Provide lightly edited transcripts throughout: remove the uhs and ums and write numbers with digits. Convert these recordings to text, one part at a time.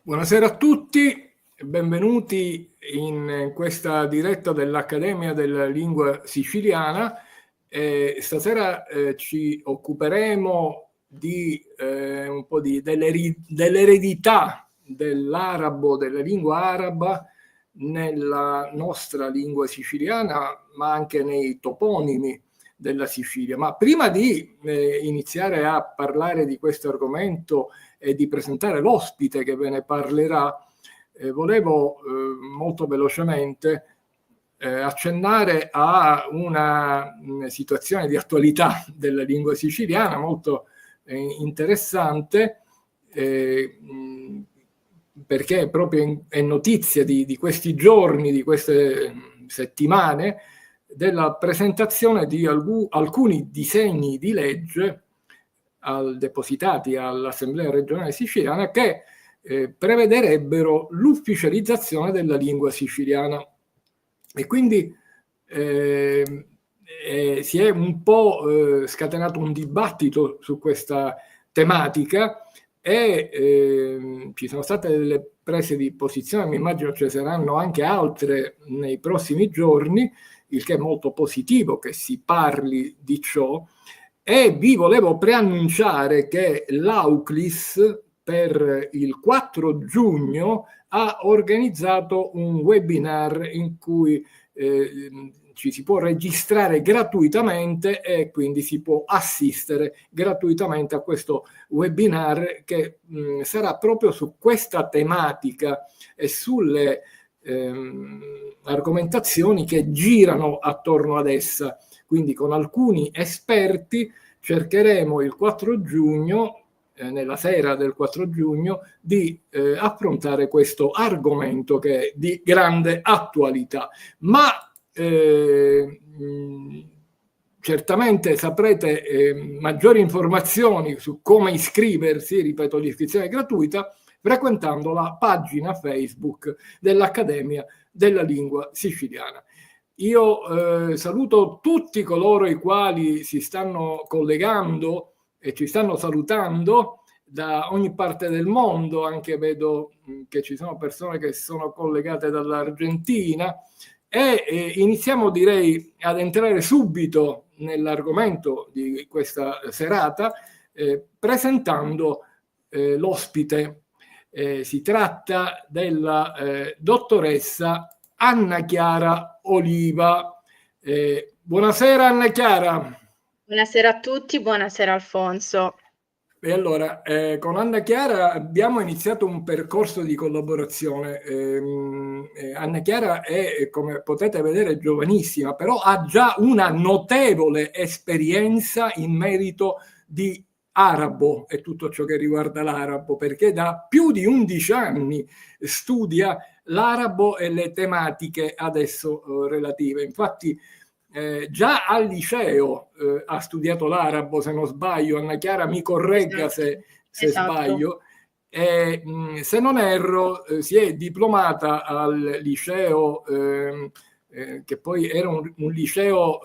Buonasera a tutti e benvenuti in questa diretta dell'Accademia della Lingua Siciliana. Stasera ci occuperemo di un po' dell'eredità dell'arabo, della lingua araba nella nostra lingua siciliana, ma anche nei toponimi della Sicilia. Ma prima di iniziare a parlare di questo argomento e di presentare l'ospite che ve ne parlerà, volevo molto velocemente accennare a una situazione di attualità della lingua siciliana molto interessante, perché proprio è notizia di questi giorni, di queste settimane, della presentazione di alcuni disegni di legge depositati all'Assemblea regionale siciliana che prevederebbero l'ufficializzazione della lingua siciliana. E quindi si è un po' scatenato un dibattito su questa tematica e ci sono state delle prese di posizione, mi immagino ce ne saranno anche altre nei prossimi giorni, il che è molto positivo che si parli di ciò. E vi volevo preannunciare che l'Auclis per il 4 giugno ha organizzato un webinar in cui ci si può registrare gratuitamente e quindi si può assistere gratuitamente a questo webinar che sarà proprio su questa tematica e sulle argomentazioni che girano attorno ad essa. Quindi con alcuni esperti cercheremo il 4 giugno, nella sera del 4 giugno, di affrontare questo argomento che è di grande attualità. Ma certamente saprete maggiori informazioni su come iscriversi, ripeto, l'iscrizione è gratuita, frequentando la pagina Facebook dell'Accademia della Lingua Siciliana. Io saluto tutti coloro i quali si stanno collegando e ci stanno salutando da ogni parte del mondo, anche vedo che ci sono persone che sono collegate dall'Argentina e iniziamo, direi, ad entrare subito nell'argomento di questa serata presentando l'ospite. Si tratta della dottoressa Anna Chiara Oliva. Buonasera Anna Chiara. Buonasera a tutti, buonasera Alfonso. E allora, con Anna Chiara abbiamo iniziato un percorso di collaborazione. Anna Chiara è, come potete vedere, giovanissima, però ha già una notevole esperienza in merito di arabo e tutto ciò che riguarda l'arabo, perché da più di 11 anni studia l'arabo e le tematiche adesso relative. Infatti già al liceo ha studiato l'arabo, se non sbaglio. Anna Chiara mi corregga se esatto. Sbaglio. Se non erro, si è diplomata al liceo, che poi era un liceo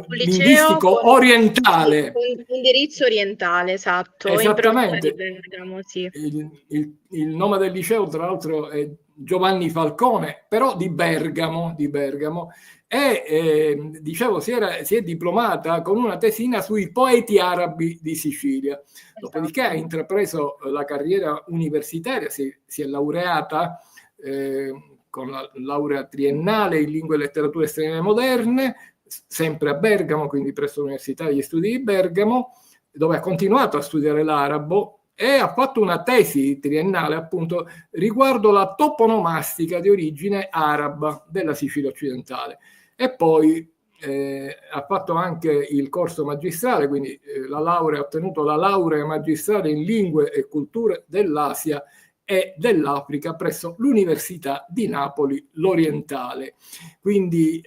linguistico orientale. Indirizzo orientale, esatto. Esattamente. Bergamo, sì. Il nome del liceo, tra l'altro, è Giovanni Falcone, però di Bergamo. E dicevo, si è diplomata con una tesina sui poeti arabi di Sicilia. Esatto. Dopodiché ha intrapreso la carriera universitaria, si è laureata con la laurea triennale in lingue e letterature straniere moderne, sempre a Bergamo, quindi presso l'Università degli Studi di Bergamo, dove ha continuato a studiare l'arabo e ha fatto una tesi triennale appunto riguardo la toponomastica di origine araba della Sicilia occidentale. E poi ha fatto anche il corso magistrale, quindi ha ottenuto la laurea magistrale in lingue e culture dell'Asia e dell'Africa presso l'Università di Napoli l'Orientale. Quindi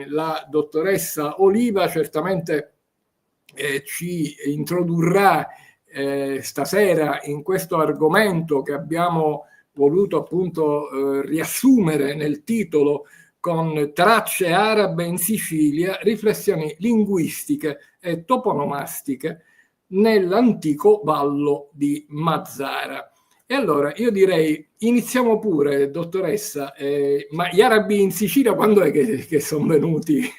la dottoressa Oliva certamente ci introdurrà stasera in questo argomento che abbiamo voluto appunto riassumere nel titolo con Tracce arabe in Sicilia, riflessioni linguistiche e toponomastiche nell'antico vallo di Mazara. E allora io direi, iniziamo pure, dottoressa, ma gli arabi in Sicilia quando è che sono venuti?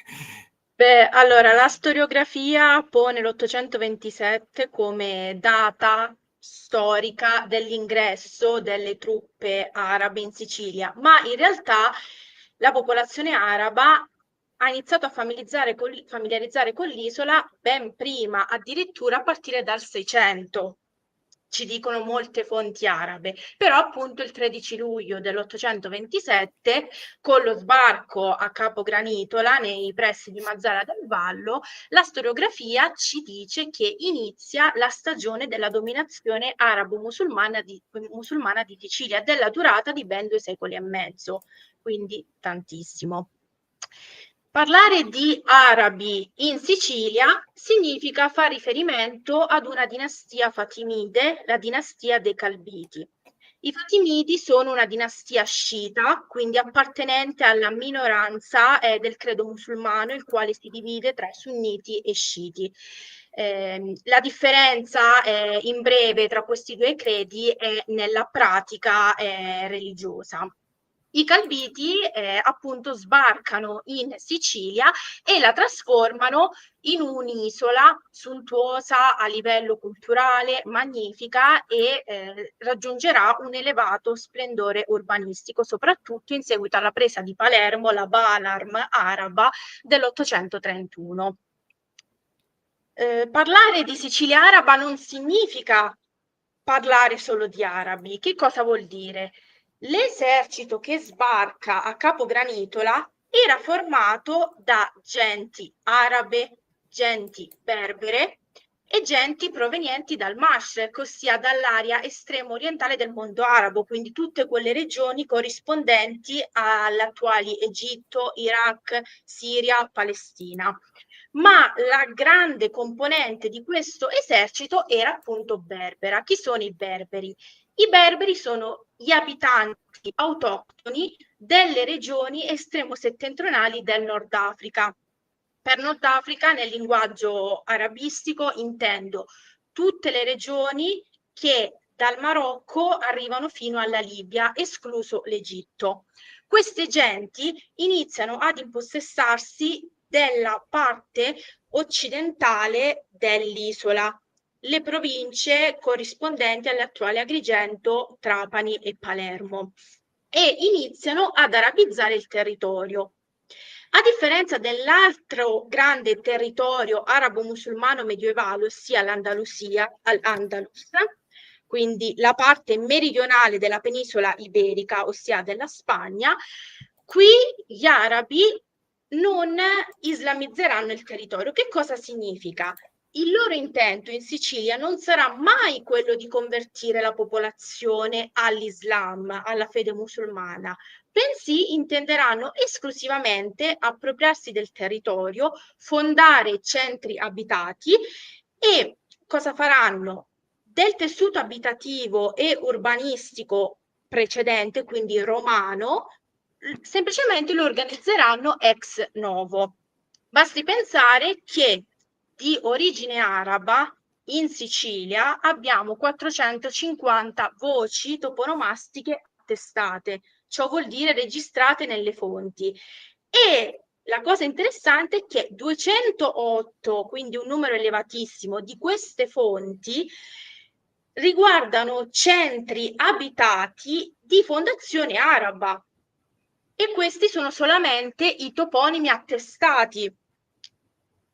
Beh, allora, la storiografia pone l'827 come data storica dell'ingresso delle truppe arabe in Sicilia, ma in realtà la popolazione araba ha iniziato a familiarizzare con l'isola ben prima, addirittura a partire dal 600. Ci dicono molte fonti arabe, però appunto il 13 luglio dell'827, con lo sbarco a Capo Granitola nei pressi di Mazara del Vallo, la storiografia ci dice che inizia la stagione della dominazione arabo-musulmana di Sicilia, della durata di ben 2 secoli e mezzo, quindi tantissimo. Parlare di arabi in Sicilia significa fare riferimento ad una dinastia fatimide, la dinastia dei Calbiti. I Fatimidi sono una dinastia sciita, quindi appartenente alla minoranza del credo musulmano, il quale si divide tra sunniti e sciiti. La differenza in breve tra questi due credi è nella pratica religiosa. I Calbiti appunto sbarcano in Sicilia e la trasformano in un'isola sontuosa a livello culturale, magnifica e raggiungerà un elevato splendore urbanistico, soprattutto in seguito alla presa di Palermo, la Balarm araba dell'831. Parlare di Sicilia araba non significa parlare solo di arabi. Che cosa vuol dire? L'esercito che sbarca a Capo Granitola era formato da genti arabe, genti berbere e genti provenienti dal Mashrek, ossia dall'area estremo orientale del mondo arabo, quindi tutte quelle regioni corrispondenti all'attuali Egitto, Iraq, Siria, Palestina. Ma la grande componente di questo esercito era appunto berbera. Chi sono i berberi? I berberi sono gli abitanti autoctoni delle regioni estremo-settentrionali del Nord Africa. Per Nord Africa, nel linguaggio arabistico, intendo tutte le regioni che dal Marocco arrivano fino alla Libia, escluso l'Egitto. Queste genti iniziano ad impossessarsi della parte occidentale dell'isola, le province corrispondenti alle attuali Agrigento, Trapani e Palermo, e iniziano ad arabizzare il territorio. A differenza dell'altro grande territorio arabo-musulmano medievale, ossia l'Andalusia, al-Andalus, quindi la parte meridionale della penisola iberica, ossia della Spagna, qui gli arabi non islamizzeranno il territorio. Che cosa significa? Il loro intento in Sicilia non sarà mai quello di convertire la popolazione all'Islam, alla fede musulmana, bensì intenderanno esclusivamente appropriarsi del territorio, fondare centri abitati e cosa faranno? Del tessuto abitativo e urbanistico precedente, quindi romano, semplicemente lo organizzeranno ex novo. Basti pensare che di origine araba in Sicilia abbiamo 450 voci toponomastiche attestate, ciò vuol dire registrate nelle fonti. E la cosa interessante è che 208, quindi un numero elevatissimo, di queste fonti riguardano centri abitati di fondazione araba. E questi sono solamente i toponimi attestati.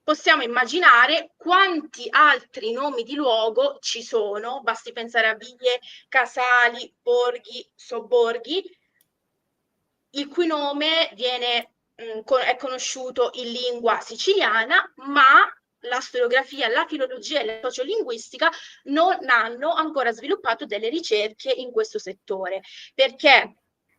Possiamo immaginare quanti altri nomi di luogo ci sono, basti pensare a vie, casali, borghi, sobborghi, il cui nome è conosciuto in lingua siciliana, ma la storiografia, la filologia e la sociolinguistica non hanno ancora sviluppato delle ricerche in questo settore, perché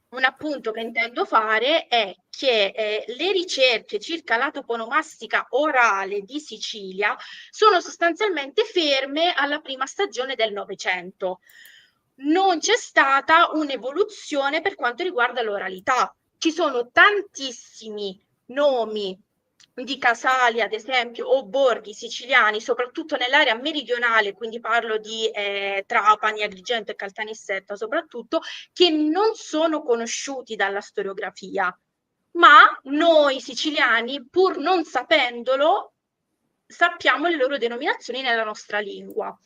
un appunto che intendo fare è che le ricerche circa la toponomastica orale di Sicilia sono sostanzialmente ferme alla prima stagione del Novecento. Non c'è stata un'evoluzione per quanto riguarda l'oralità. Ci sono tantissimi nomi di casali, ad esempio, o borghi siciliani, soprattutto nell'area meridionale, quindi parlo di Trapani, Agrigento e Caltanissetta soprattutto, che non sono conosciuti dalla storiografia, ma noi siciliani, pur non sapendolo, sappiamo le loro denominazioni nella nostra lingua.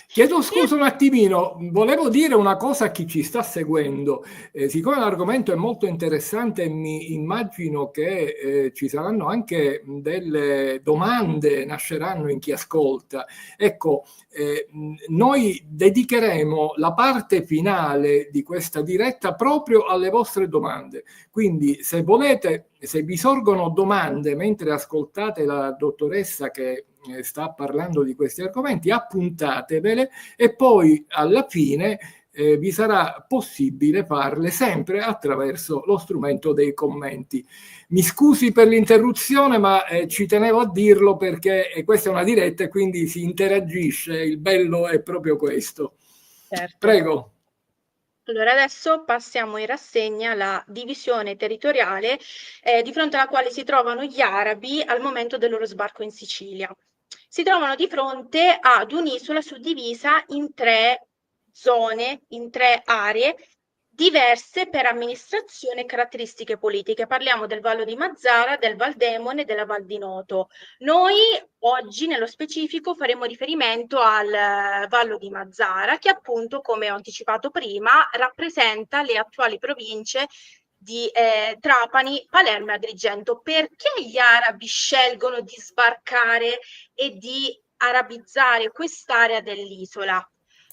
Chiedo scusa un attimino, volevo dire una cosa a chi ci sta seguendo. Siccome l'argomento è molto interessante, mi immagino che ci saranno anche delle domande, nasceranno in chi ascolta. Ecco, noi dedicheremo la parte finale di questa diretta proprio alle vostre domande. Quindi, se volete, se vi sorgono domande mentre ascoltate la dottoressa che sta parlando di questi argomenti, appuntatevele e poi alla fine vi sarà possibile farle sempre attraverso lo strumento dei commenti. Mi scusi per l'interruzione, ma ci tenevo a dirlo perché questa è una diretta e quindi si interagisce, il bello è proprio questo. Certo. Prego. Allora, adesso passiamo in rassegna la divisione territoriale di fronte alla quale si trovano gli arabi al momento del loro sbarco in Sicilia. Si trovano di fronte ad un'isola suddivisa in 3 zone, in 3 aree diverse per amministrazione e caratteristiche politiche. Parliamo del Vallo di Mazzara, del Val Demone e della Val di Noto. Noi oggi nello specifico faremo riferimento al Vallo di Mazzara, che appunto, come ho anticipato prima, rappresenta le attuali province di Trapani, Palermo e Agrigento. Perché gli arabi scelgono di sbarcare e di arabizzare quest'area dell'isola?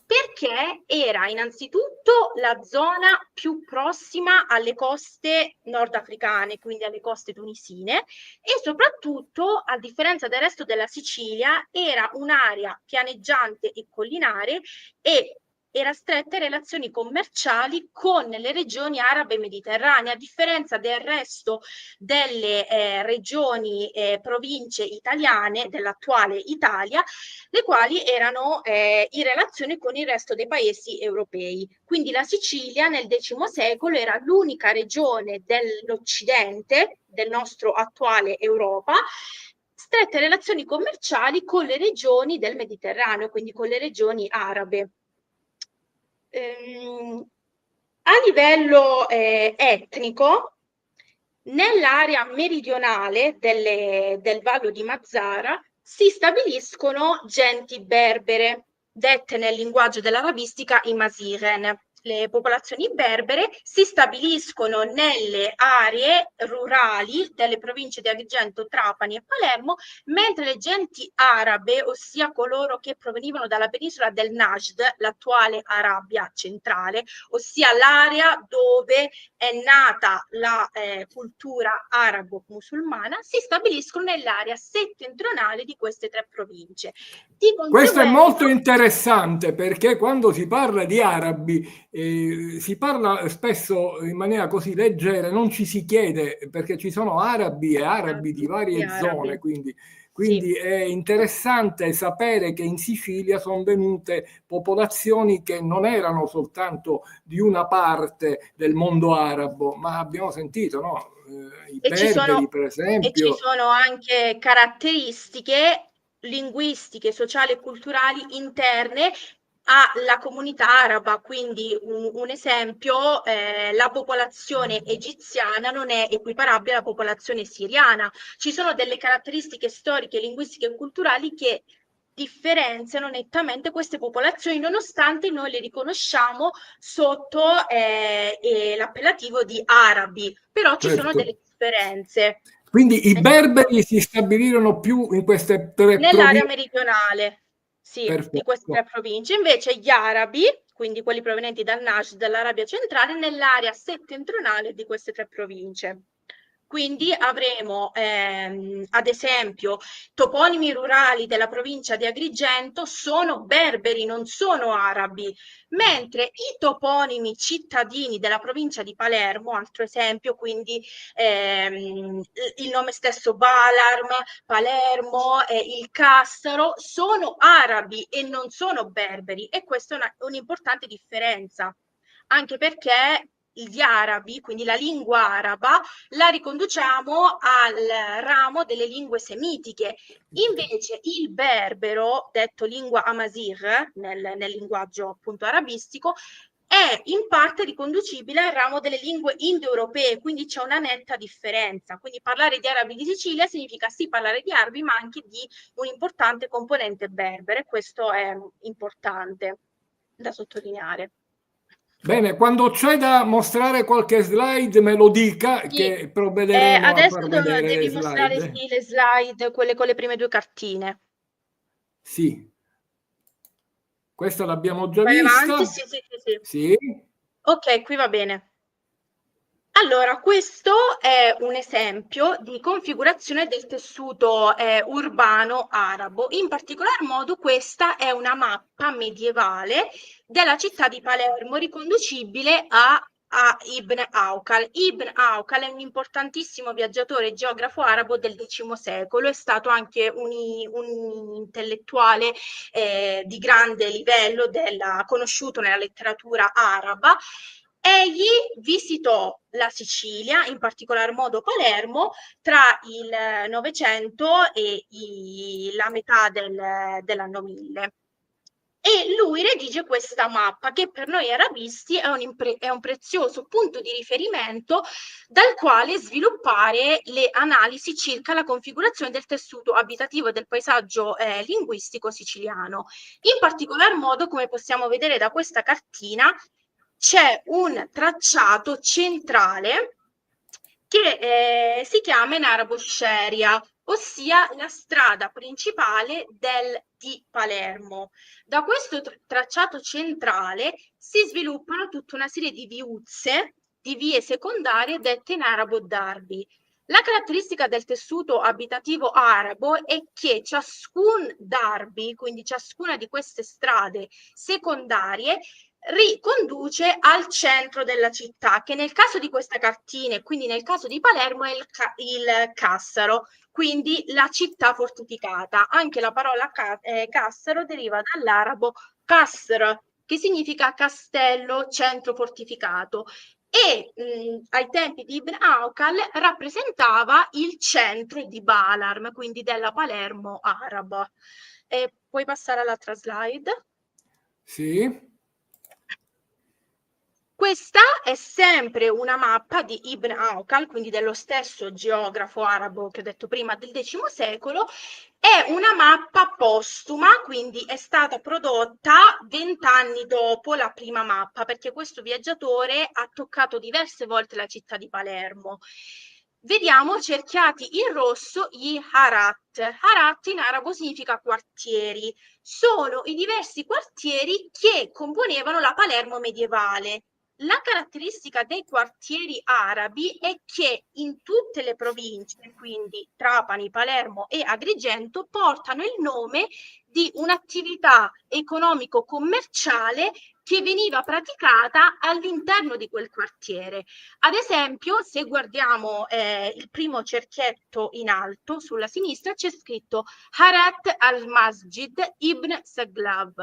Perché era innanzitutto la zona più prossima alle coste nordafricane, quindi alle coste tunisine, e soprattutto, a differenza del resto della Sicilia, era un'area pianeggiante e collinare e era strette relazioni commerciali con le regioni arabe e mediterranee, a differenza del resto delle regioni, province italiane dell'attuale Italia, le quali erano in relazione con il resto dei paesi europei. Quindi la Sicilia nel X secolo era l'unica regione dell'Occidente, del nostro attuale Europa, strette relazioni commerciali con le regioni del Mediterraneo, quindi con le regioni arabe. A livello etnico, nell'area meridionale del Vallo di Mazzara si stabiliscono genti berbere, dette nel linguaggio dell'arabistica i Masiren. Le popolazioni berbere si stabiliscono nelle aree rurali delle province di Agrigento, Trapani e Palermo, mentre le genti arabe, ossia coloro che provenivano dalla penisola del Najd, l'attuale Arabia centrale, ossia l'area dove è nata la cultura arabo-musulmana, si stabiliscono nell'area settentrionale di queste 3 province. Questo è molto interessante perché quando si parla di arabi si parla spesso in maniera così leggera, non ci si chiede perché ci sono arabi e arabi di varie zone, quindi sì. È interessante sapere che in Sicilia sono venute popolazioni che non erano soltanto di una parte del mondo arabo, ma abbiamo sentito, no? I berberi, per esempio. E ci sono anche caratteristiche linguistiche, sociali e culturali interne alla comunità araba, quindi un esempio, la popolazione egiziana non è equiparabile alla popolazione siriana. Ci sono delle caratteristiche storiche, linguistiche e culturali che differenziano nettamente queste popolazioni, nonostante noi le riconosciamo sotto l'appellativo di arabi, però ci sono delle differenze. Quindi i berberi si stabilirono più in queste 3 nell'area meridionale, sì, Perfetto. di queste 3 province. Invece gli arabi, quindi quelli provenienti dal Najd, dall'Arabia centrale, nell'area settentrionale di queste 3 province. Quindi avremo ad esempio toponimi rurali della provincia di Agrigento sono berberi, non sono arabi, mentre i toponimi cittadini della provincia di Palermo, altro esempio, quindi il nome stesso Balarm, Palermo, il Cassaro, sono arabi e non sono berberi, e questa è un'importante differenza, anche perché gli arabi, quindi la lingua araba, la riconduciamo al ramo delle lingue semitiche. Invece il berbero, detto lingua amazigh nel linguaggio appunto arabistico, è in parte riconducibile al ramo delle lingue indoeuropee, quindi c'è una netta differenza. Quindi parlare di arabi di Sicilia significa sì parlare di arabi, ma anche di un importante componente berbere. Questo è importante da sottolineare. Bene, quando c'è da mostrare qualche slide me lo dica Sì, che provvederemo a adesso far vedere le devi mostrare slide. sì, le slide, quelle con le prime due cartine. Sì, questa l'abbiamo già Vai avanti, vista. sì, sì, sì, sì. Sì, Ok, qui va bene. Allora, questo è un esempio di configurazione del tessuto urbano arabo. In particolar modo questa è una mappa medievale della città di Palermo, riconducibile a Ibn Aukal. Ibn Aukal è un importantissimo viaggiatore e geografo arabo del X secolo, è stato anche un intellettuale di grande livello conosciuto nella letteratura araba. Egli visitò la Sicilia, in particolar modo Palermo, tra il Novecento e la metà dell'anno 1000. E lui redige questa mappa che per noi arabisti è un prezioso punto di riferimento dal quale sviluppare le analisi circa la configurazione del tessuto abitativo e del paesaggio linguistico siciliano. In particolar modo, come possiamo vedere da questa cartina, c'è un tracciato centrale che si chiama in arabo Sheria, ossia la strada principale di Palermo. Da questo tracciato centrale si sviluppano tutta una serie di viuzze, di vie secondarie dette in arabo Darbi. La caratteristica del tessuto abitativo arabo è che ciascun Darbi, quindi ciascuna di queste strade secondarie, riconduce al centro della città, che nel caso di questa cartina e quindi nel caso di Palermo è il Cassaro, quindi la città fortificata. Anche la parola Cassaro deriva dall'arabo Kasr, che significa castello, centro fortificato. E ai tempi di Ibn Aukal rappresentava il centro di Balarm, quindi della Palermo araba. Puoi passare all'altra slide? sì. Questa è sempre una mappa di Ibn Aukal, quindi dello stesso geografo arabo che ho detto prima del X secolo. È una mappa postuma, quindi è stata prodotta 20 anni dopo la prima mappa, perché questo viaggiatore ha toccato diverse volte la città di Palermo. Vediamo cerchiati in rosso gli Harat. Harat in arabo significa quartieri. Sono i diversi quartieri che componevano la Palermo medievale. La caratteristica dei quartieri arabi è che in tutte le province, quindi Trapani, Palermo e Agrigento, portano il nome di un'attività economico-commerciale che veniva praticata all'interno di quel quartiere. Ad esempio, se guardiamo il primo cerchietto in alto, sulla sinistra, c'è scritto Harat al-Masjid Ibn Saglav.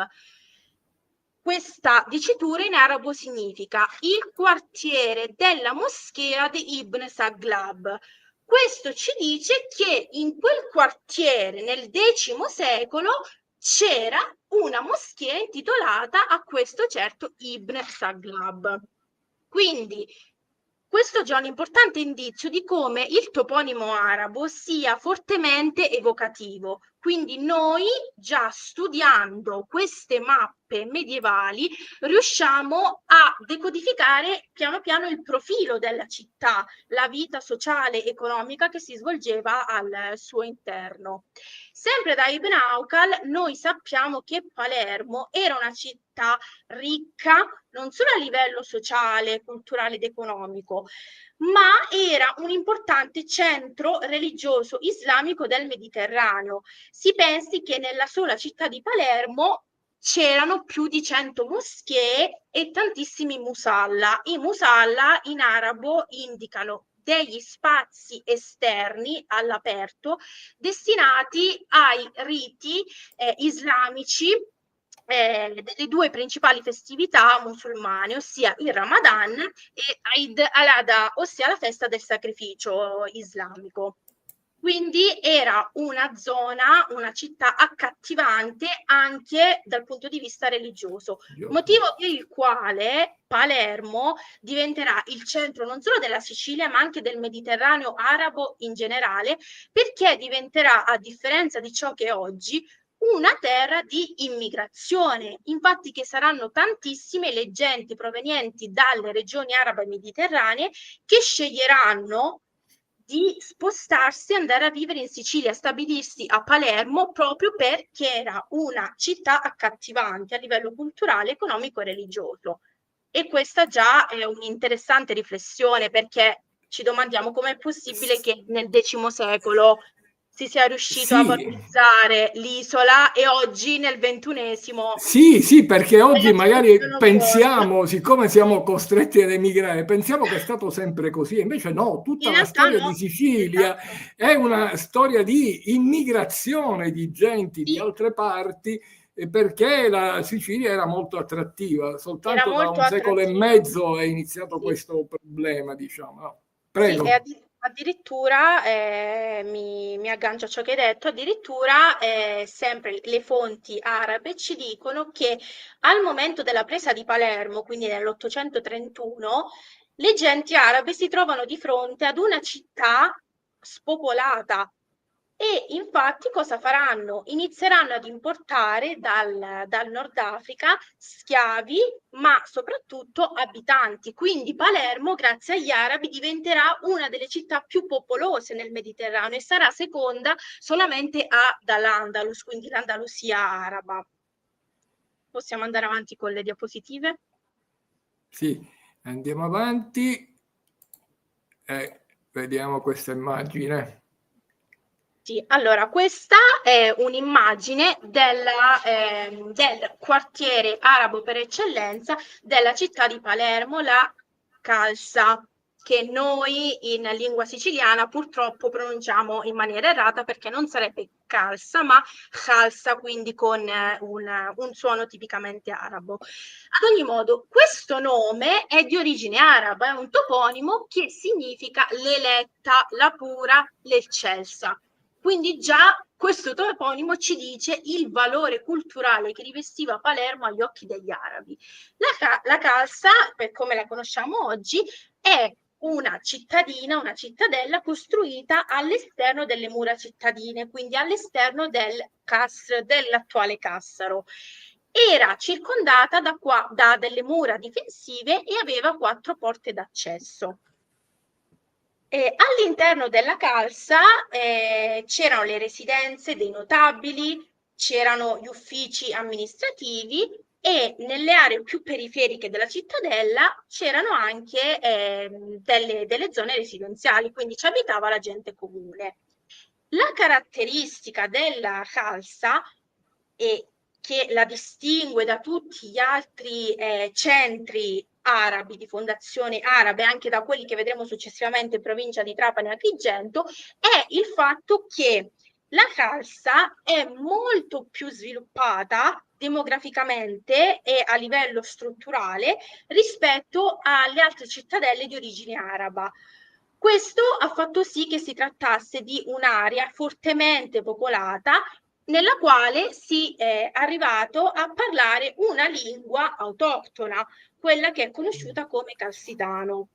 Questa dicitura in arabo significa il quartiere della moschea di Ibn Saglab. Questo ci dice che in quel quartiere nel X secolo c'era una moschea intitolata a questo certo Ibn Saglab. Quindi questo è già un importante indizio di come il toponimo arabo sia fortemente evocativo. Quindi noi, già studiando queste mappe medievali, riusciamo a decodificare piano piano il profilo della città, la vita sociale e economica che si svolgeva al suo interno. Sempre da Ibn Aukal noi sappiamo che Palermo era una città ricca non solo a livello sociale, culturale ed economico, ma era un importante centro religioso islamico del Mediterraneo. Si pensi che nella sola città di Palermo c'erano più di 100 moschee e tantissimi musalla. I musalla in arabo indicano degli spazi esterni all'aperto destinati ai riti islamici delle due principali festività musulmane, ossia il Ramadan e Eid al-Adha, ossia la festa del sacrificio islamico. Quindi era una zona, una città accattivante anche dal punto di vista religioso, motivo per il quale Palermo diventerà il centro non solo della Sicilia, ma anche del Mediterraneo arabo in generale, perché diventerà, a differenza di ciò che è oggi, una terra di immigrazione. Infatti che saranno tantissime le genti provenienti dalle regioni arabe mediterranee che sceglieranno di spostarsi e andare a vivere in Sicilia, stabilirsi a Palermo proprio perché era una città accattivante a livello culturale, economico e religioso. E questa già è un'interessante riflessione, perché ci domandiamo com'è possibile che nel X secolo si sia riuscito a Sì, valorizzare l'isola e oggi nel XXI sì, perché oggi le cose magari siano opposte. pensiamo, siccome siamo costretti ad emigrare, pensiamo che è stato sempre così, invece no, tutta In la realtà storia di no, Sicilia esatto. è una storia di immigrazione di genti di Sì, altre parti, perché la Sicilia era molto attrattiva, era soltanto da molto un secolo e attrattiva. mezzo è iniziato Sì. questo problema, diciamo. No. Sì, e Prego. addirittura mi aggancio a ciò che hai detto, addirittura sempre le fonti arabe ci dicono che al momento della presa di Palermo, quindi nell'831, le genti arabe si trovano di fronte ad una città spopolata. E infatti cosa faranno? Inizieranno ad importare dal Nord Africa schiavi, ma soprattutto abitanti. Quindi Palermo, grazie agli arabi, diventerà una delle città più popolose nel Mediterraneo e sarà seconda solamente dall'Andalus, quindi l'Andalusia araba. Possiamo andare avanti con le diapositive? Sì, andiamo avanti e vediamo questa immagine. Sì, allora questa è un'immagine del quartiere arabo per eccellenza della città di Palermo, la Calza, che noi in lingua siciliana purtroppo pronunciamo in maniera errata perché non sarebbe calza, ma Khalsa, quindi con un suono tipicamente arabo. Ad ogni modo, questo nome è di origine araba, è un toponimo che significa l'eletta, la pura, l'eccelsa. Quindi già questo toponimo ci dice il valore culturale che rivestiva Palermo agli occhi degli arabi. La Calza, per come la conosciamo oggi, è una cittadina, una cittadella costruita all'esterno delle mura cittadine, quindi all'esterno dell'attuale Cassaro. Era circondata da delle mura difensive e aveva 4 porte d'accesso. All'interno della Calza c'erano le residenze dei notabili, c'erano gli uffici amministrativi e nelle aree più periferiche della cittadella c'erano anche delle zone residenziali, quindi ci abitava la gente comune. La caratteristica della Calza e che la distingue da tutti gli altri centri arabi, di fondazione arabe, anche da quelli che vedremo successivamente in provincia di Trapani e Agrigento, è il fatto che la Calza è molto più sviluppata demograficamente e a livello strutturale rispetto alle altre cittadelle di origine araba. Questo ha fatto sì che si trattasse di un'area fortemente popolata nella quale si è arrivato a parlare una lingua autoctona, quella che è conosciuta come calzitano.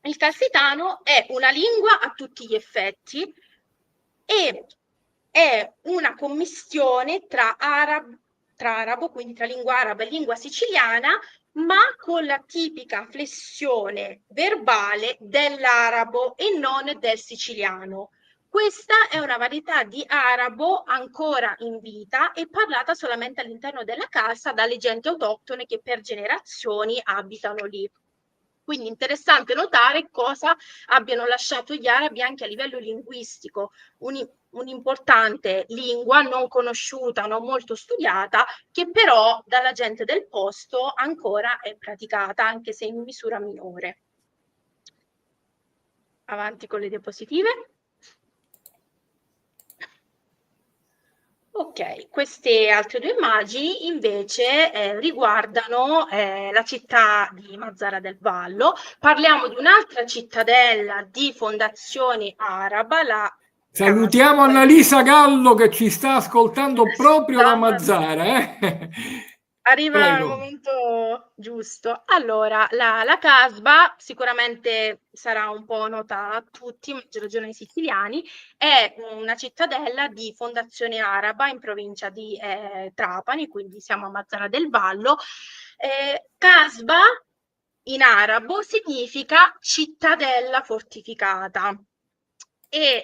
Il calzitano è una lingua a tutti gli effetti e è una commistione tra arabo, quindi tra lingua araba e lingua siciliana, ma con la tipica flessione verbale dell'arabo e non del siciliano. Questa è una varietà di arabo ancora in vita e parlata solamente all'interno della casa dalle genti autoctone che per generazioni abitano lì. Quindi interessante notare cosa abbiano lasciato gli arabi anche a livello linguistico, un'importante lingua non conosciuta, non molto studiata, che però dalla gente del posto ancora è praticata, anche se in misura minore. Avanti con le diapositive. Ok, queste altre due immagini invece riguardano la città di Mazara del Vallo. Parliamo di un'altra cittadella di fondazione araba, la Casba. Salutiamo Annalisa Gallo che ci sta ascoltando proprio da Da Mazara. Arriva il Prego. momento giusto. Allora, la Casba sicuramente sarà un po' nota a tutti, a maggior ragione ai siciliani, è una cittadella di fondazione araba in provincia di Trapani, quindi siamo a Mazara del Vallo. Casba in arabo significa cittadella fortificata e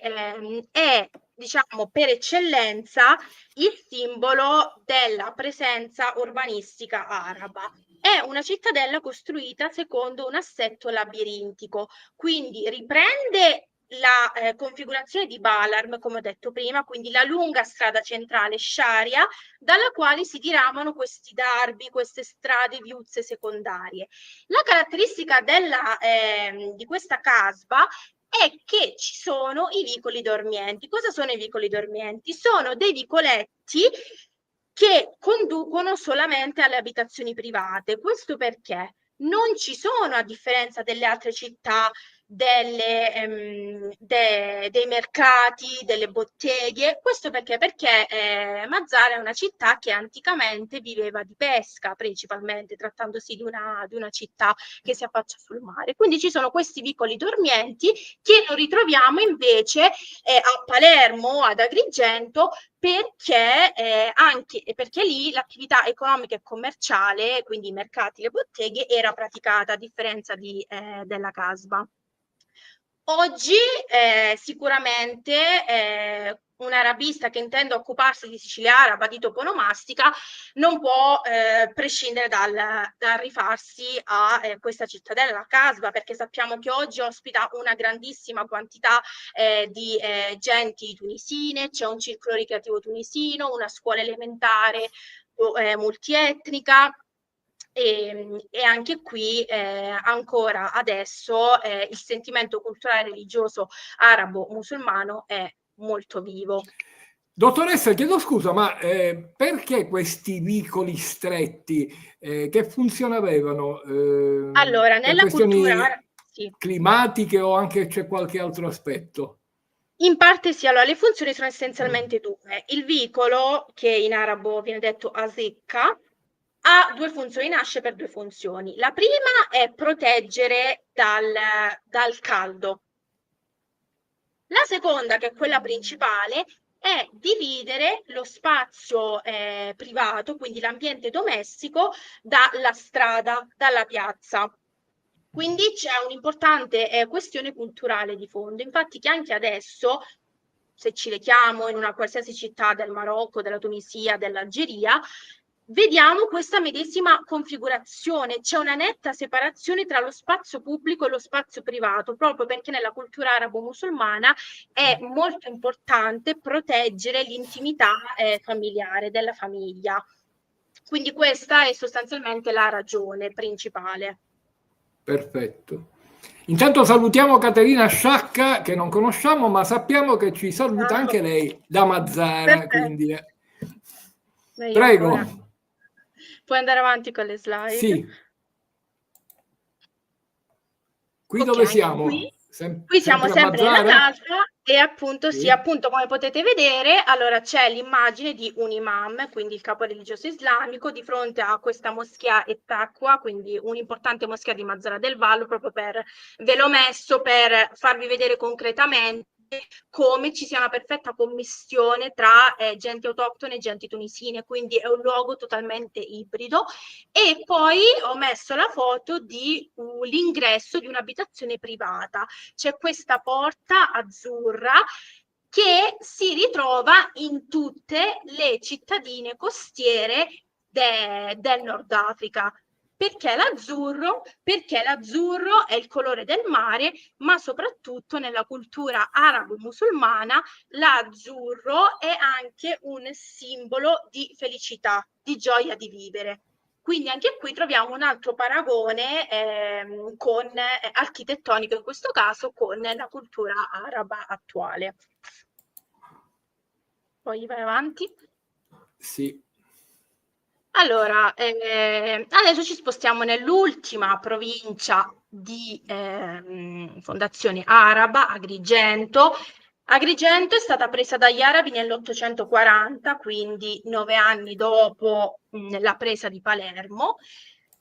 è, diciamo, per eccellenza il simbolo della presenza urbanistica araba. È una cittadella costruita secondo un assetto labirintico, quindi riprende la configurazione di Balarm, come ho detto prima, quindi la lunga strada centrale sciaria dalla quale si diramano questi darbi, queste strade viuzze secondarie. La caratteristica di questa casba è che ci sono i vicoli dormienti. Cosa sono i vicoli dormienti? Sono dei vicoletti che conducono solamente alle abitazioni private. Questo perché non ci sono, a differenza delle altre città, dei mercati, delle botteghe. Questo perché? Perché Mazara è una città che anticamente viveva di pesca, principalmente, trattandosi di una città che si affaccia sul mare. Quindi ci sono questi vicoli dormienti che non ritroviamo invece a Palermo, ad Agrigento, perché lì l'attività economica e commerciale, quindi i mercati, le botteghe, era praticata a differenza della Casba. Oggi sicuramente un arabista che intende occuparsi di Sicilia araba, di toponomastica, non può prescindere dal rifarsi a questa cittadella, la Casba, perché sappiamo che oggi ospita una grandissima quantità di genti tunisine, c'è un circolo ricreativo tunisino, una scuola elementare multietnica. E anche qui ancora adesso il sentimento culturale religioso arabo-musulmano è molto vivo. Dottoressa, chiedo scusa, ma perché questi vicoli stretti? Che funzione avevano? Allora, Per nella questioni cultura sì. climatiche o anche c'è qualche altro aspetto? In parte sì, allora le funzioni sono essenzialmente due. Il vicolo, che in arabo viene detto azecca, ha due funzioni, nasce per due funzioni. La prima è proteggere dal caldo. La seconda, che è quella principale, è dividere lo spazio privato, quindi l'ambiente domestico, dalla strada, dalla piazza. Quindi c'è un'importante questione culturale di fondo. Infatti che anche adesso, se ci rechiamo in una qualsiasi città del Marocco, della Tunisia, dell'Algeria, vediamo questa medesima configurazione. C'è una netta separazione tra lo spazio pubblico e lo spazio privato, proprio perché nella cultura arabo-musulmana è molto importante proteggere l'intimità familiare della famiglia. Quindi questa è sostanzialmente la ragione principale. Perfetto. Intanto salutiamo Caterina Sciacca, che non conosciamo, ma sappiamo che ci saluta anche Ciao. lei da Mazzara, Perfetto, quindi meglio ancora. prego. Puoi andare avanti con le slide. Sì, qui Ok, dove siamo? qui siamo Sempre a sempre nella Mazzara? casa e appunto sì, Sì. appunto come potete vedere, allora c'è l'immagine di un imam, quindi il capo religioso islamico, di fronte a questa moschea Ettaqua, quindi un'importante moschea di Mazzara del Vallo, proprio ve l'ho messo per farvi vedere concretamente come ci sia una perfetta commistione tra genti autoctone e genti tunisine, quindi è un luogo totalmente ibrido. E poi ho messo la foto di l'ingresso di un'abitazione privata. C'è questa porta azzurra che si ritrova in tutte le cittadine costiere del Nord Africa. Perché l'azzurro? Perché l'azzurro è il colore del mare, ma soprattutto nella cultura arabo-musulmana l'azzurro è anche un simbolo di felicità, di gioia di vivere. Quindi anche qui troviamo un altro paragone architettonico in questo caso con la cultura araba attuale. Poi vai avanti. Sì. Allora, adesso ci spostiamo nell'ultima provincia di fondazione araba, Agrigento. Agrigento è stata presa dagli arabi nell'840, quindi 9 anni dopo la presa di Palermo.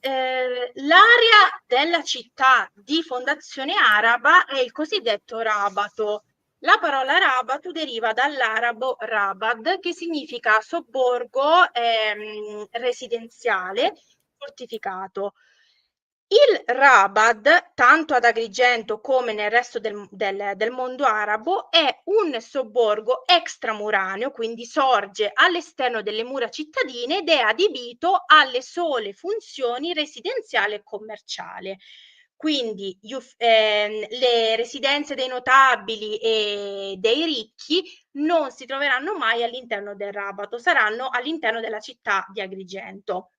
L'area della città di fondazione araba è il cosiddetto Rabato. La parola Rabato deriva dall'arabo Rabad, che significa sobborgo residenziale fortificato. Il Rabad, tanto ad Agrigento come nel resto del mondo arabo, è un sobborgo extramuraneo, quindi sorge all'esterno delle mura cittadine ed è adibito alle sole funzioni residenziale e commerciale. Quindi le residenze dei notabili e dei ricchi non si troveranno mai all'interno del Rabato, saranno all'interno della città di Agrigento.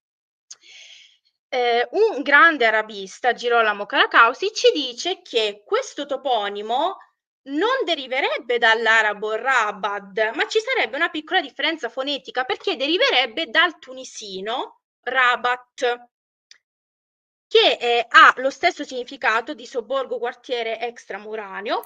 Un grande arabista, Girolamo Caracausi, ci dice che questo toponimo non deriverebbe dall'arabo Rabad, ma ci sarebbe una piccola differenza fonetica perché deriverebbe dal tunisino Rabat, che ha lo stesso significato di sobborgo quartiere extramuraneo.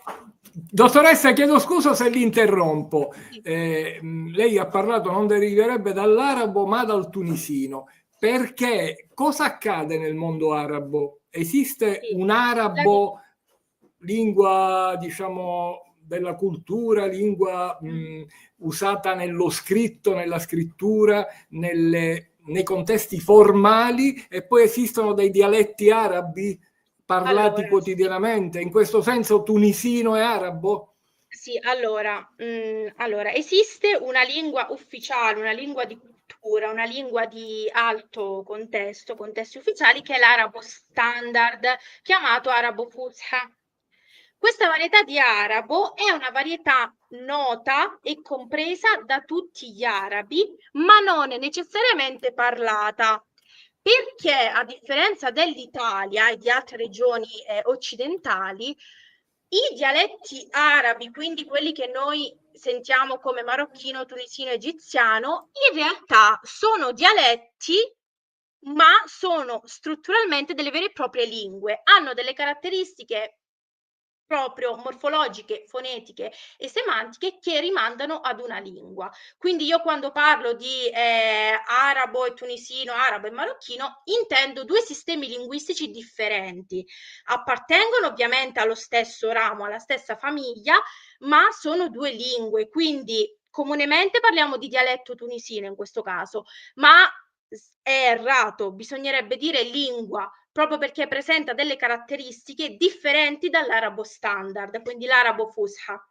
Dottoressa, chiedo scusa se l'interrompo. Lei ha parlato non deriverebbe dall'arabo ma dal tunisino. Perché cosa accade nel mondo arabo? Esiste un arabo, lingua diciamo della cultura, lingua usata nello scritto, nella scrittura, nei contesti formali, e poi esistono dei dialetti arabi parlati quotidianamente, in questo senso tunisino e arabo? Sì, allora, esiste una lingua ufficiale, una lingua di cultura, una lingua di alto contesto, contesti ufficiali, che è l'arabo standard, chiamato arabo fusha. Questa varietà di arabo è una varietà nota e compresa da tutti gli arabi, ma non è necessariamente parlata, perché a differenza dell'Italia e di altre regioni occidentali, i dialetti arabi, quindi quelli che noi sentiamo come marocchino, tunisino, egiziano, in realtà sono dialetti, ma sono strutturalmente delle vere e proprie lingue, hanno delle caratteristiche proprio morfologiche, fonetiche e semantiche che rimandano ad una lingua. Quindi io quando parlo di arabo e tunisino, arabo e marocchino, intendo due sistemi linguistici differenti. Appartengono ovviamente allo stesso ramo, alla stessa famiglia, ma sono due lingue, quindi comunemente parliamo di dialetto tunisino in questo caso, ma è errato, bisognerebbe dire lingua, proprio perché presenta delle caratteristiche differenti dall'arabo standard, quindi l'arabo fusha.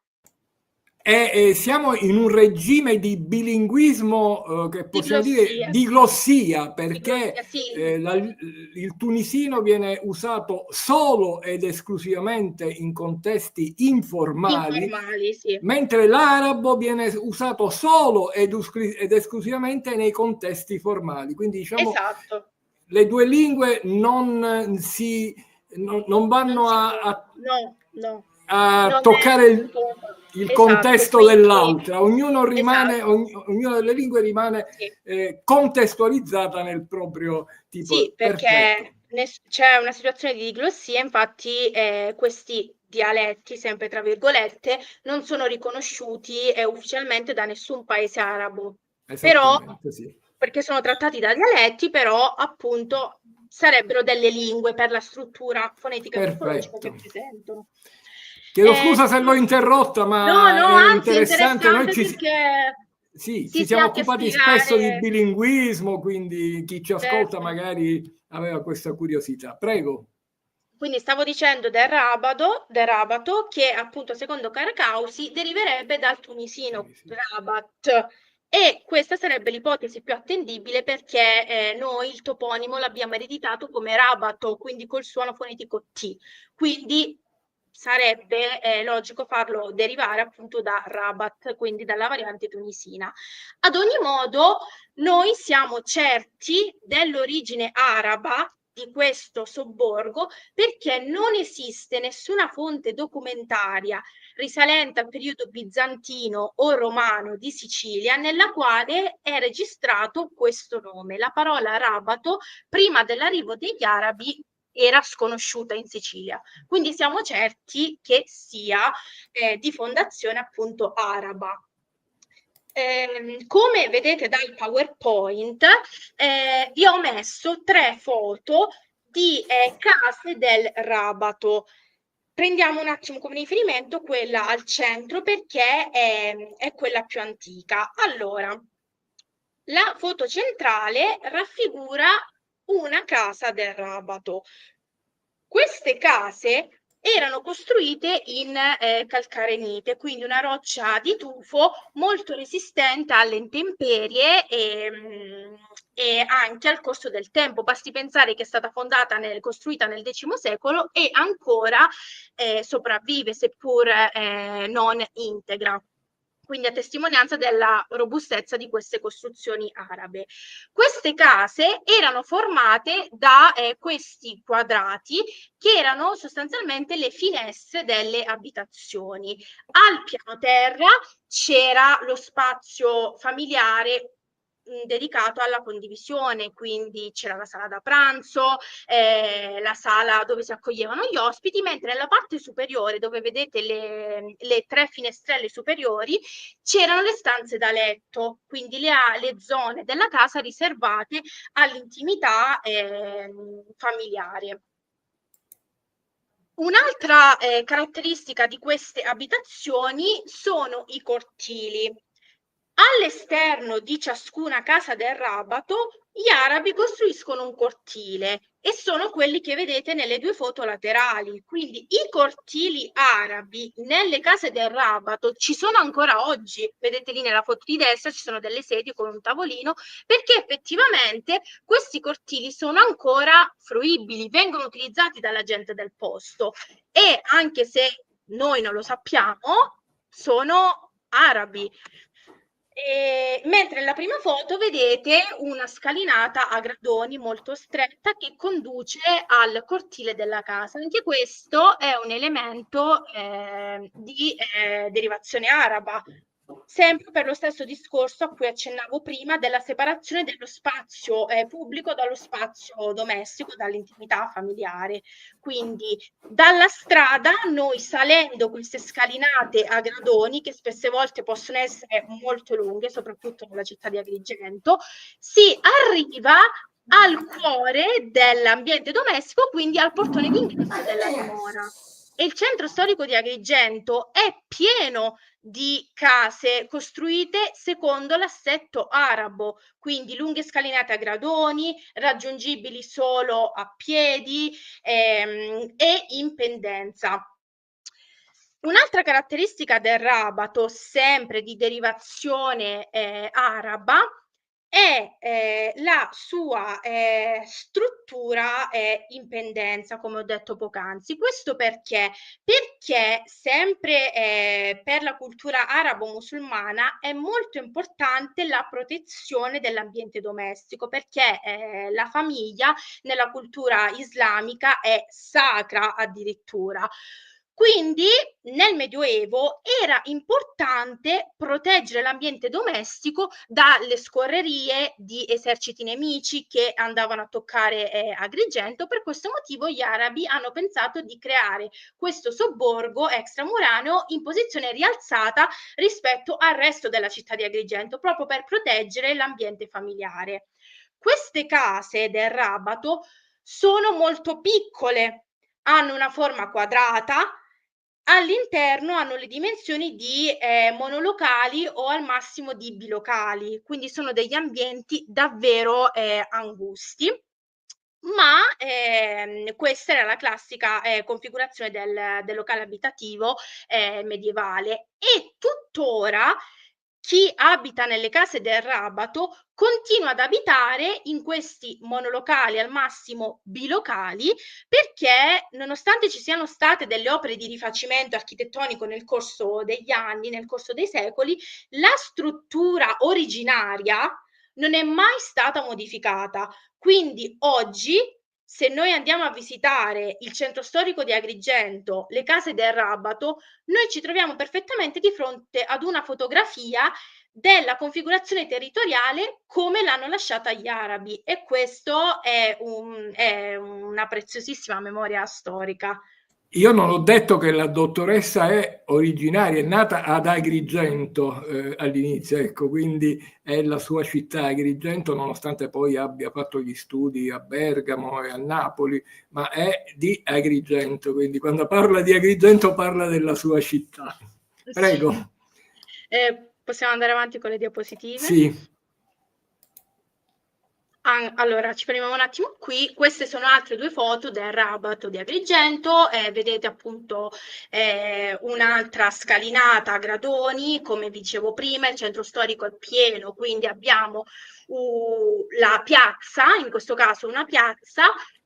Siamo in un regime di bilinguismo che possiamo dire diglossia, perché il tunisino viene usato solo ed esclusivamente in contesti informali, sì. mentre l'arabo viene usato solo ed esclusivamente nei contesti formali. Quindi diciamo le due lingue non vanno a toccare il contesto dell'altra, ognuno rimane, ognuna delle lingue rimane contestualizzata nel proprio tipo. Sì, perché c'è una situazione di diglossia, infatti questi dialetti, sempre tra virgolette, non sono riconosciuti ufficialmente da nessun paese arabo. Però, perché sono trattati da dialetti, però appunto sarebbero delle lingue per la struttura fonetica e morfologica che presentano. Chiedo scusa se l'ho interrotta, ma è interessante. Noi perché ci siamo occupati spesso di bilinguismo, quindi chi ci ascolta magari aveva questa curiosità. Prego. Quindi stavo dicendo del Rabato, che appunto secondo Caracausi deriverebbe dal tunisino Rabat, e questa sarebbe l'ipotesi più attendibile perché noi il toponimo l'abbiamo ereditato come Rabato, quindi col suono fonetico T, quindi sarebbe logico farlo derivare appunto da Rabat, quindi dalla variante tunisina. Ad ogni modo, noi siamo certi dell'origine araba di questo sobborgo, perché non esiste nessuna fonte documentaria risalente al periodo bizantino o romano di Sicilia nella quale è registrato questo nome. La parola Rabato, prima dell'arrivo degli arabi, era sconosciuta in Sicilia, quindi siamo certi che sia di fondazione appunto araba. Come vedete dal PowerPoint, vi ho messo 3 foto di case del Rabato. Prendiamo un attimo come riferimento quella al centro, perché è quella più antica. Allora, la foto centrale raffigura una casa del Rabato. Queste case erano costruite in calcarenite, quindi una roccia di tufo molto resistente alle intemperie e anche al corso del tempo. Basti pensare che è stata costruita nel X secolo e ancora sopravvive, seppur non integra. Quindi a testimonianza della robustezza di queste costruzioni arabe. Queste case erano formate da questi quadrati che erano sostanzialmente le finestre delle abitazioni. Al piano terra c'era lo spazio familiare dedicato alla condivisione, quindi c'era la sala da pranzo, la sala dove si accoglievano gli ospiti, mentre nella parte superiore, dove vedete le 3 finestrelle superiori, c'erano le stanze da letto, quindi le zone della casa riservate all'intimità familiare. Un'altra caratteristica di queste abitazioni sono i cortili. All'esterno di ciascuna casa del Rabato, gli arabi costruiscono un cortile e sono quelli che vedete nelle 2 foto laterali. Quindi i cortili arabi nelle case del Rabato ci sono ancora oggi. Vedete lì nella foto di destra ci sono delle sedie con un tavolino, perché effettivamente questi cortili sono ancora fruibili, vengono utilizzati dalla gente del posto e anche se noi non lo sappiamo, sono arabi. Mentre nella prima foto vedete una scalinata a gradoni molto stretta che conduce al cortile della casa. Anche questo è un elemento di derivazione araba, sempre per lo stesso discorso a cui accennavo prima della separazione dello spazio pubblico dallo spazio domestico, dall'intimità familiare. Quindi dalla strada noi, salendo queste scalinate a gradoni, che spesse volte possono essere molto lunghe, soprattutto nella città di Agrigento, si arriva al cuore dell'ambiente domestico, quindi al portone d'ingresso della dimora. E il centro storico di Agrigento è pieno di case costruite secondo l'assetto arabo, quindi lunghe scalinate a gradoni, raggiungibili solo a piedi e in pendenza. Un'altra caratteristica del Rabato, sempre di derivazione araba, è la sua struttura in pendenza, come ho detto poc'anzi. Questo perché? Perché sempre per la cultura arabo-musulmana è molto importante la protezione dell'ambiente domestico, perché la famiglia nella cultura islamica è sacra addirittura. Quindi nel Medioevo era importante proteggere l'ambiente domestico dalle scorrerie di eserciti nemici che andavano a toccare Agrigento. Per questo motivo gli arabi hanno pensato di creare questo sobborgo extramuraneo in posizione rialzata rispetto al resto della città di Agrigento, proprio per proteggere l'ambiente familiare. Queste case del Rabato sono molto piccole, hanno una forma quadrata, all'interno hanno le dimensioni di monolocali o al massimo di bilocali, quindi sono degli ambienti davvero angusti, ma questa era la classica configurazione del locale abitativo medievale e tuttora chi abita nelle case del Rabato continua ad abitare in questi monolocali, al massimo bilocali, perché nonostante ci siano state delle opere di rifacimento architettonico nel corso degli anni, nel corso dei secoli, la struttura originaria non è mai stata modificata. Quindi oggi se noi andiamo a visitare il centro storico di Agrigento, le case del Rabato, noi ci troviamo perfettamente di fronte ad una fotografia della configurazione territoriale come l'hanno lasciata gli arabi, e questo è una preziosissima memoria storica. Io non ho detto che la dottoressa è originaria, è nata ad Agrigento all'inizio, ecco, quindi è la sua città, Agrigento, nonostante poi abbia fatto gli studi a Bergamo e a Napoli, ma è di Agrigento, quindi quando parla di Agrigento parla della sua città. Prego. Sì. Possiamo andare avanti con le diapositive? Sì. Allora, ci fermiamo un attimo qui. Queste sono altre due foto del Rabato di Agrigento. Vedete appunto un'altra scalinata a gradoni, come dicevo prima, il centro storico è pieno, quindi abbiamo la piazza, in questo caso una piazza.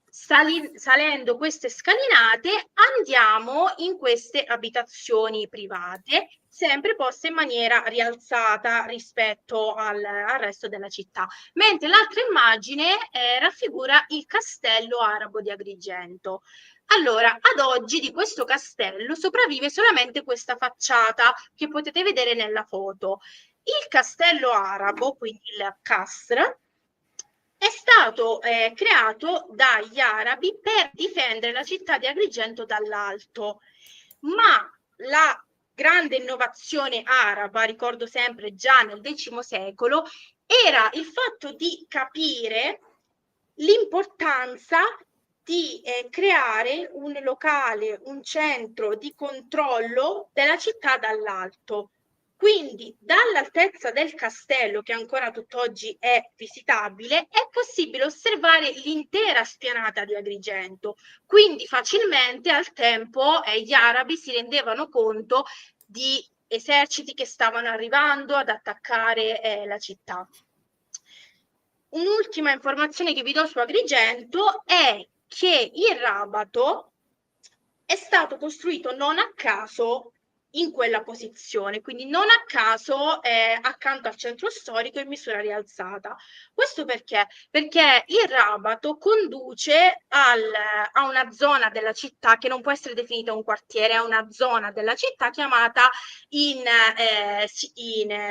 Salendo queste scalinate andiamo in queste abitazioni private, sempre poste in maniera rialzata rispetto al resto della città. Mentre l'altra immagine raffigura il castello arabo di Agrigento. Allora, ad oggi di questo castello sopravvive solamente questa facciata che potete vedere nella foto. Il castello arabo, quindi il Casr, è stato creato dagli arabi per difendere la città di Agrigento dall'alto, ma la grande innovazione araba, ricordo sempre già nel X secolo, era il fatto di capire l'importanza di creare un locale, un centro di controllo della città dall'alto. Quindi dall'altezza del castello, che ancora tutt'oggi è visitabile, è possibile osservare l'intera spianata di Agrigento. Quindi facilmente al tempo gli arabi si rendevano conto di eserciti che stavano arrivando ad attaccare la città. Un'ultima informazione che vi do su Agrigento è che il Rabato è stato costruito non a caso in quella posizione, quindi non a caso accanto al centro storico in misura rialzata. Questo perché? Perché il Rabato conduce a una zona della città che non può essere definita un quartiere, è una zona della città chiamata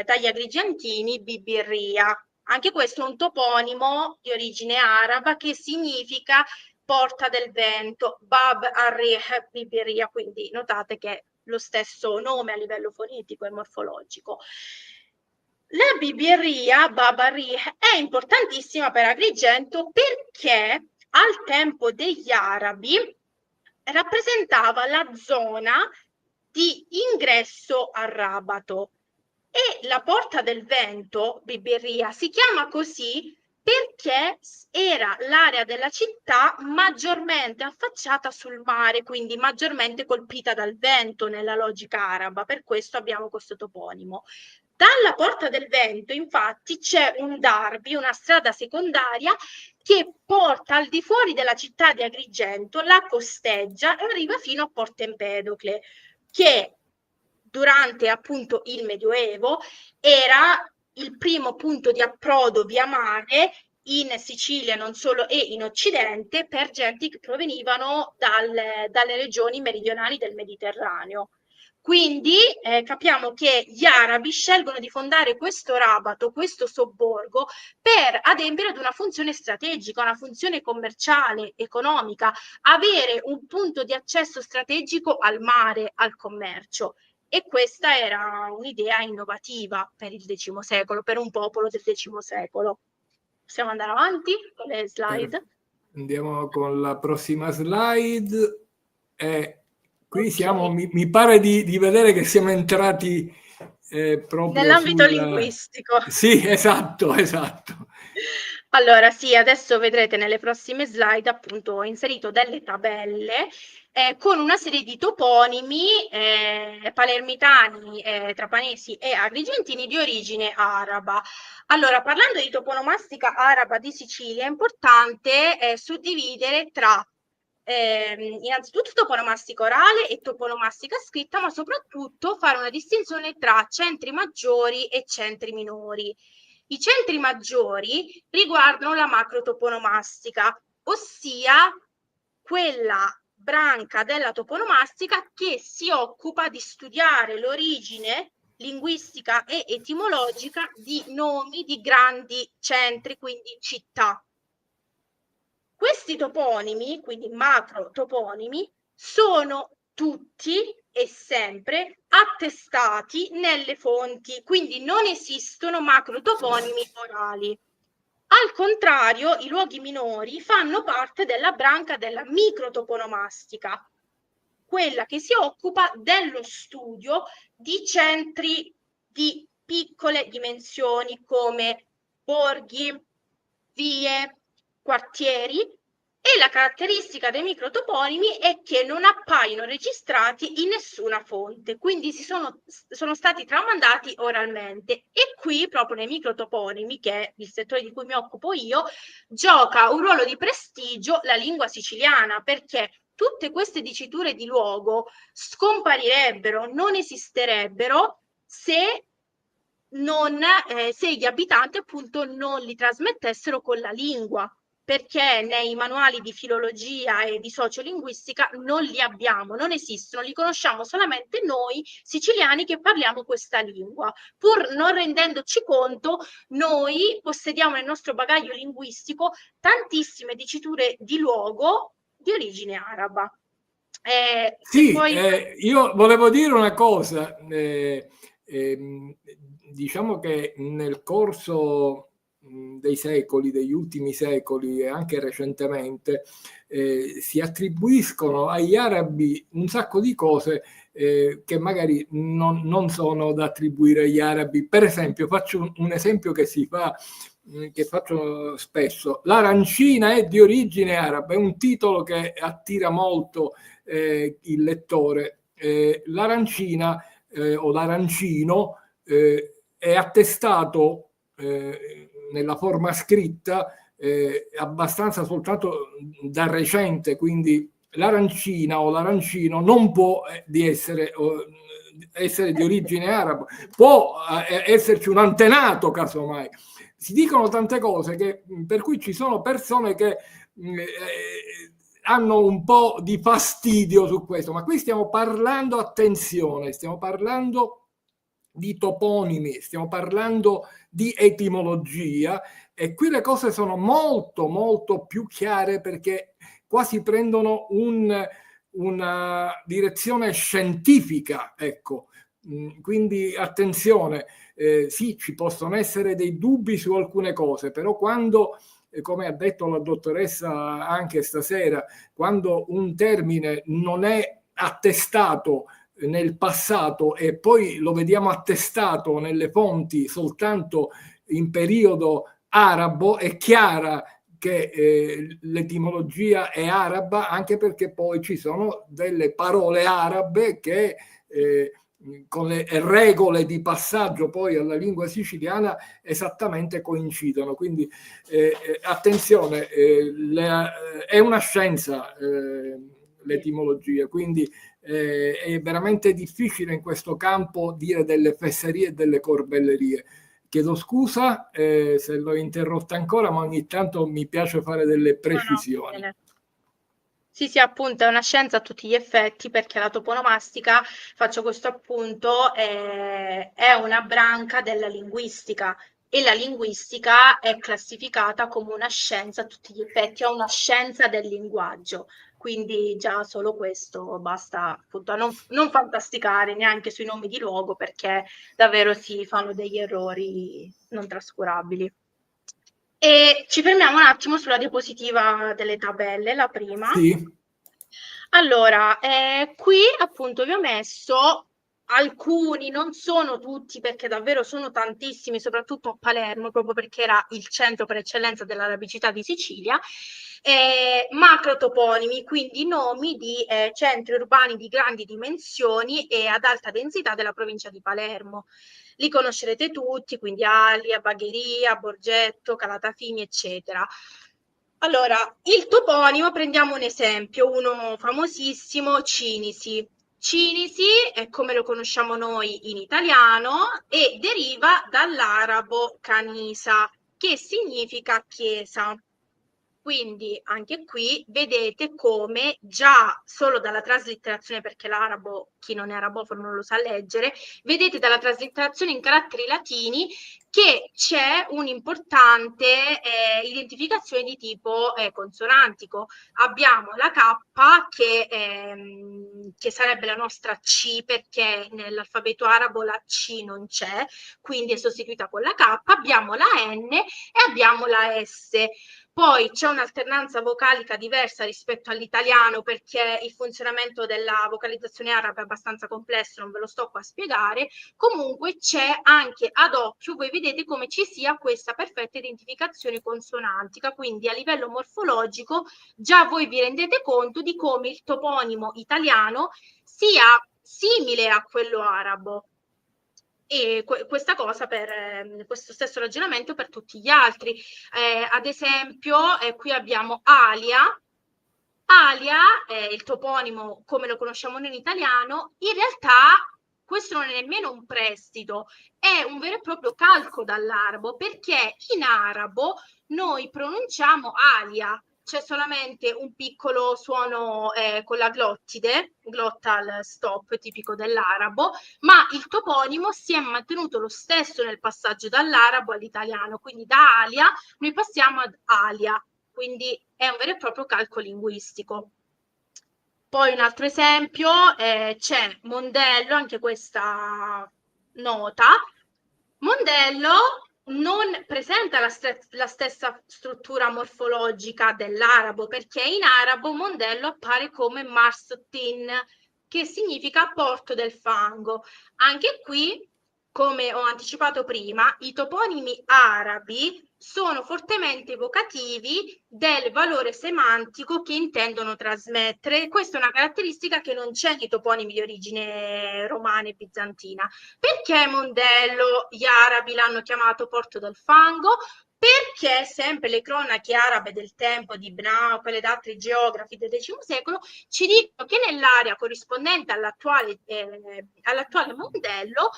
dagli agrigentini Bibirria. Anche questo è un toponimo di origine araba che significa porta del vento, Bab al-Rih Bibirria, quindi notate che lo stesso nome a livello fonetico e morfologico. La Bibirria, Bab al-Rih, è importantissima per Agrigento perché al tempo degli arabi rappresentava la zona di ingresso a Rabato, e la Porta del Vento, Bibirria, si chiama così perché era l'area della città maggiormente affacciata sul mare, quindi maggiormente colpita dal vento nella logica araba, per questo abbiamo questo toponimo. Dalla Porta del Vento, infatti, c'è un darbi, una strada secondaria che porta al di fuori della città di Agrigento, la costeggia e arriva fino a Porta Empedocle, che durante appunto il Medioevo era il primo punto di approdo via mare in Sicilia non solo e in Occidente per genti che provenivano dalle regioni meridionali del Mediterraneo. Quindi capiamo che gli arabi scelgono di fondare questo Rabato, questo sobborgo, per adempiere ad una funzione strategica, una funzione commerciale, economica, avere un punto di accesso strategico al mare, al commercio. E questa era un'idea innovativa per il X secolo, per un popolo del X secolo. Possiamo andare avanti con le slide? Andiamo con la prossima slide. Qui siamo, mi pare di vedere che siamo entrati proprio nell'ambito linguistico. Sì, esatto. Allora, sì, adesso vedrete nelle prossime slide, appunto, ho inserito delle tabelle con una serie di toponimi palermitani, trapanesi e agrigentini di origine araba. Allora, parlando di toponomastica araba di Sicilia, è importante suddividere tra innanzitutto toponomastica orale e toponomastica scritta, ma soprattutto fare una distinzione tra centri maggiori e centri minori. I centri maggiori riguardano la macrotoponomastica, ossia quella branca della toponomastica che si occupa di studiare l'origine linguistica e etimologica di nomi di grandi centri, quindi città. Questi toponimi, quindi macro toponimi, sono tutti e sempre attestati nelle fonti, quindi non esistono macro toponimi orali. Al contrario, i luoghi minori fanno parte della branca della microtoponomastica, quella che si occupa dello studio di centri di piccole dimensioni come borghi, vie, quartieri, e la caratteristica dei microtoponimi è che non appaiono registrati in nessuna fonte, quindi sono stati tramandati oralmente. E qui, proprio nei microtoponimi, che è il settore di cui mi occupo io, gioca un ruolo di prestigio la lingua siciliana, perché tutte queste diciture di luogo scomparirebbero, non esisterebbero se se gli abitanti appunto non li trasmettessero con la lingua, perché nei manuali di filologia e di sociolinguistica non li abbiamo, non esistono, li conosciamo solamente noi siciliani che parliamo questa lingua. Pur non rendendoci conto, noi possediamo nel nostro bagaglio linguistico tantissime diciture di luogo di origine araba. Sì, poi... io volevo dire una cosa, diciamo che nel corso dei secoli, degli ultimi secoli e anche recentemente, si attribuiscono agli arabi un sacco di cose che magari non sono da attribuire agli arabi. Per esempio, faccio un esempio che faccio spesso: l'arancina è di origine araba, è un titolo che attira molto il lettore. L'arancina o l'arancino è attestato nella forma scritta abbastanza soltanto da recente, quindi l'arancina o l'arancino non può essere di origine araba, può esserci un antenato casomai. Si dicono tante cose per cui ci sono persone che hanno un po' di fastidio su questo, ma qui stiamo parlando, attenzione, stiamo parlando di toponimi, stiamo parlando di etimologia, e qui le cose sono molto molto più chiare, perché quasi prendono una direzione scientifica, ecco. Quindi attenzione, sì, ci possono essere dei dubbi su alcune cose, però quando, come ha detto la dottoressa anche stasera, quando un termine non è attestato nel passato e poi lo vediamo attestato nelle fonti soltanto in periodo arabo, è chiara che l'etimologia è araba, anche perché poi ci sono delle parole arabe che con le regole di passaggio poi alla lingua siciliana esattamente coincidono. Quindi attenzione, è una scienza l'etimologia, quindi è veramente difficile in questo campo dire delle fesserie e delle corbellerie. Chiedo scusa se l'ho interrotta ancora, ma ogni tanto mi piace fare delle precisioni. No. Sì, sì, appunto, è una scienza a tutti gli effetti, perché la toponomastica, faccio questo appunto, è una branca della linguistica, e la linguistica è classificata come una scienza a tutti gli effetti, è una scienza del linguaggio. Quindi già solo questo basta, appunto, a non fantasticare neanche sui nomi di luogo, perché davvero si fanno degli errori non trascurabili. E ci fermiamo un attimo sulla diapositiva delle tabelle, la prima. Sì. Allora, qui appunto vi ho messo alcuni, non sono tutti, perché davvero sono tantissimi, soprattutto a Palermo, proprio perché era il centro per eccellenza dell'arabicità di Sicilia, macrotoponimi, quindi nomi di centri urbani di grandi dimensioni e ad alta densità della provincia di Palermo. Li conoscerete tutti, quindi Alia, Bagheria, Borgetto, Calatafimi, eccetera. Allora, il toponimo, prendiamo un esempio, uno famosissimo, Cinisi. Cinisi è come lo conosciamo noi in italiano e deriva dall'arabo canisa, che significa chiesa. Quindi anche qui vedete come già solo dalla traslitterazione, perché l'arabo, chi non è arabofono non lo sa leggere, vedete dalla traslitterazione in caratteri latini che c'è un'importante identificazione di tipo consonantico. Abbiamo la K che sarebbe la nostra C, perché nell'alfabeto arabo la C non c'è, quindi è sostituita con la K. Abbiamo la N e abbiamo la S. Poi c'è un'alternanza vocalica diversa rispetto all'italiano, perché il funzionamento della vocalizzazione araba è abbastanza complesso, non ve lo sto qua a spiegare. Comunque c'è anche ad occhio, voi vedete come ci sia questa perfetta identificazione consonantica, quindi a livello morfologico già voi vi rendete conto di come il toponimo italiano sia simile a quello arabo. E questa cosa per questo stesso ragionamento per tutti gli altri. Ad esempio, qui abbiamo Alia. Alia, il toponimo come lo conosciamo noi in italiano, in realtà questo non è nemmeno un prestito, è un vero e proprio calco dall'arabo, perché in arabo noi pronunciamo Alia, c'è solamente un piccolo suono con la glottide, glottal stop tipico dell'arabo, ma il toponimo si è mantenuto lo stesso nel passaggio dall'arabo all'italiano, quindi da Alia noi passiamo ad Alia, quindi è un vero e proprio calco linguistico. Poi un altro esempio, c'è Mondello, anche questa nota. Mondello non presenta la stessa struttura morfologica dell'arabo, perché in arabo Mondello appare come Marstin, che significa porto del fango. Anche qui, come ho anticipato prima, i toponimi arabi sono fortemente evocativi del valore semantico che intendono trasmettere. Questa è una caratteristica che non c'è nei toponimi di origine romana e bizantina. Perché Mondello gli arabi l'hanno chiamato porto del fango? Perché sempre le cronache arabe del tempo di Ibn Haldun e da altri geografi del X secolo ci dicono che nell'area corrispondente all'attuale Mondello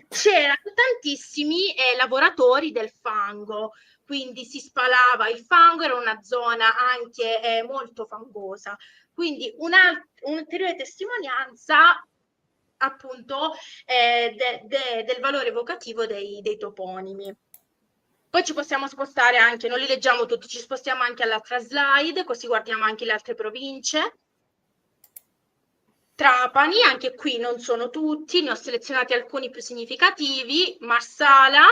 c'erano tantissimi lavoratori del fango, quindi si spalava il fango, era una zona anche molto fangosa. Quindi un'ulteriore testimonianza appunto del valore evocativo dei toponimi. Poi ci possiamo spostare anche, non li leggiamo tutti, ci spostiamo anche all'altra slide, così guardiamo anche le altre province. Trapani, anche qui non sono tutti, ne ho selezionati alcuni più significativi. Marsala,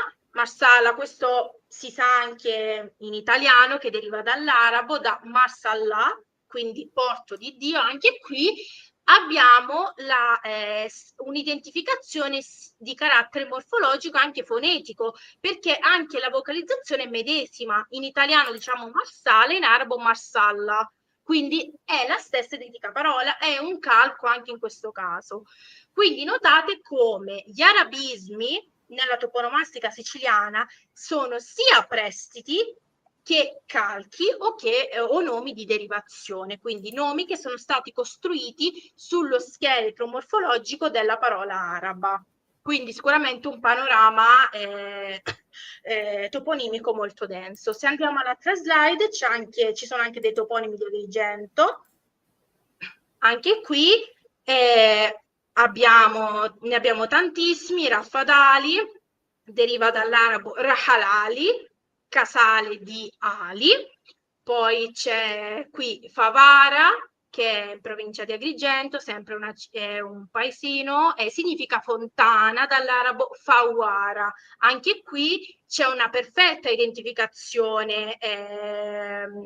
questo si sa anche in italiano che deriva dall'arabo, da Marsallah, quindi porto di Dio. Anche qui abbiamo un'identificazione di carattere morfologico, anche fonetico, perché anche la vocalizzazione è medesima. In italiano diciamo Marsala, in arabo Marsalla. Quindi è la stessa identica parola, è un calco anche in questo caso. Quindi notate come gli arabismi nella toponomastica siciliana sono sia prestiti che calchi o nomi di derivazione, quindi nomi che sono stati costruiti sullo scheletro morfologico della parola araba. Quindi sicuramente un panorama toponimico molto denso. Se andiamo all'altra slide, ci sono anche dei toponimi di Agrigento. Anche qui ne abbiamo tantissimi. Raffadali deriva dall'arabo rahalali, casale di ali. Poi c'è qui Favara, che è in provincia di Agrigento, sempre un paesino, e significa fontana, dall'arabo fawara. Anche qui c'è una perfetta identificazione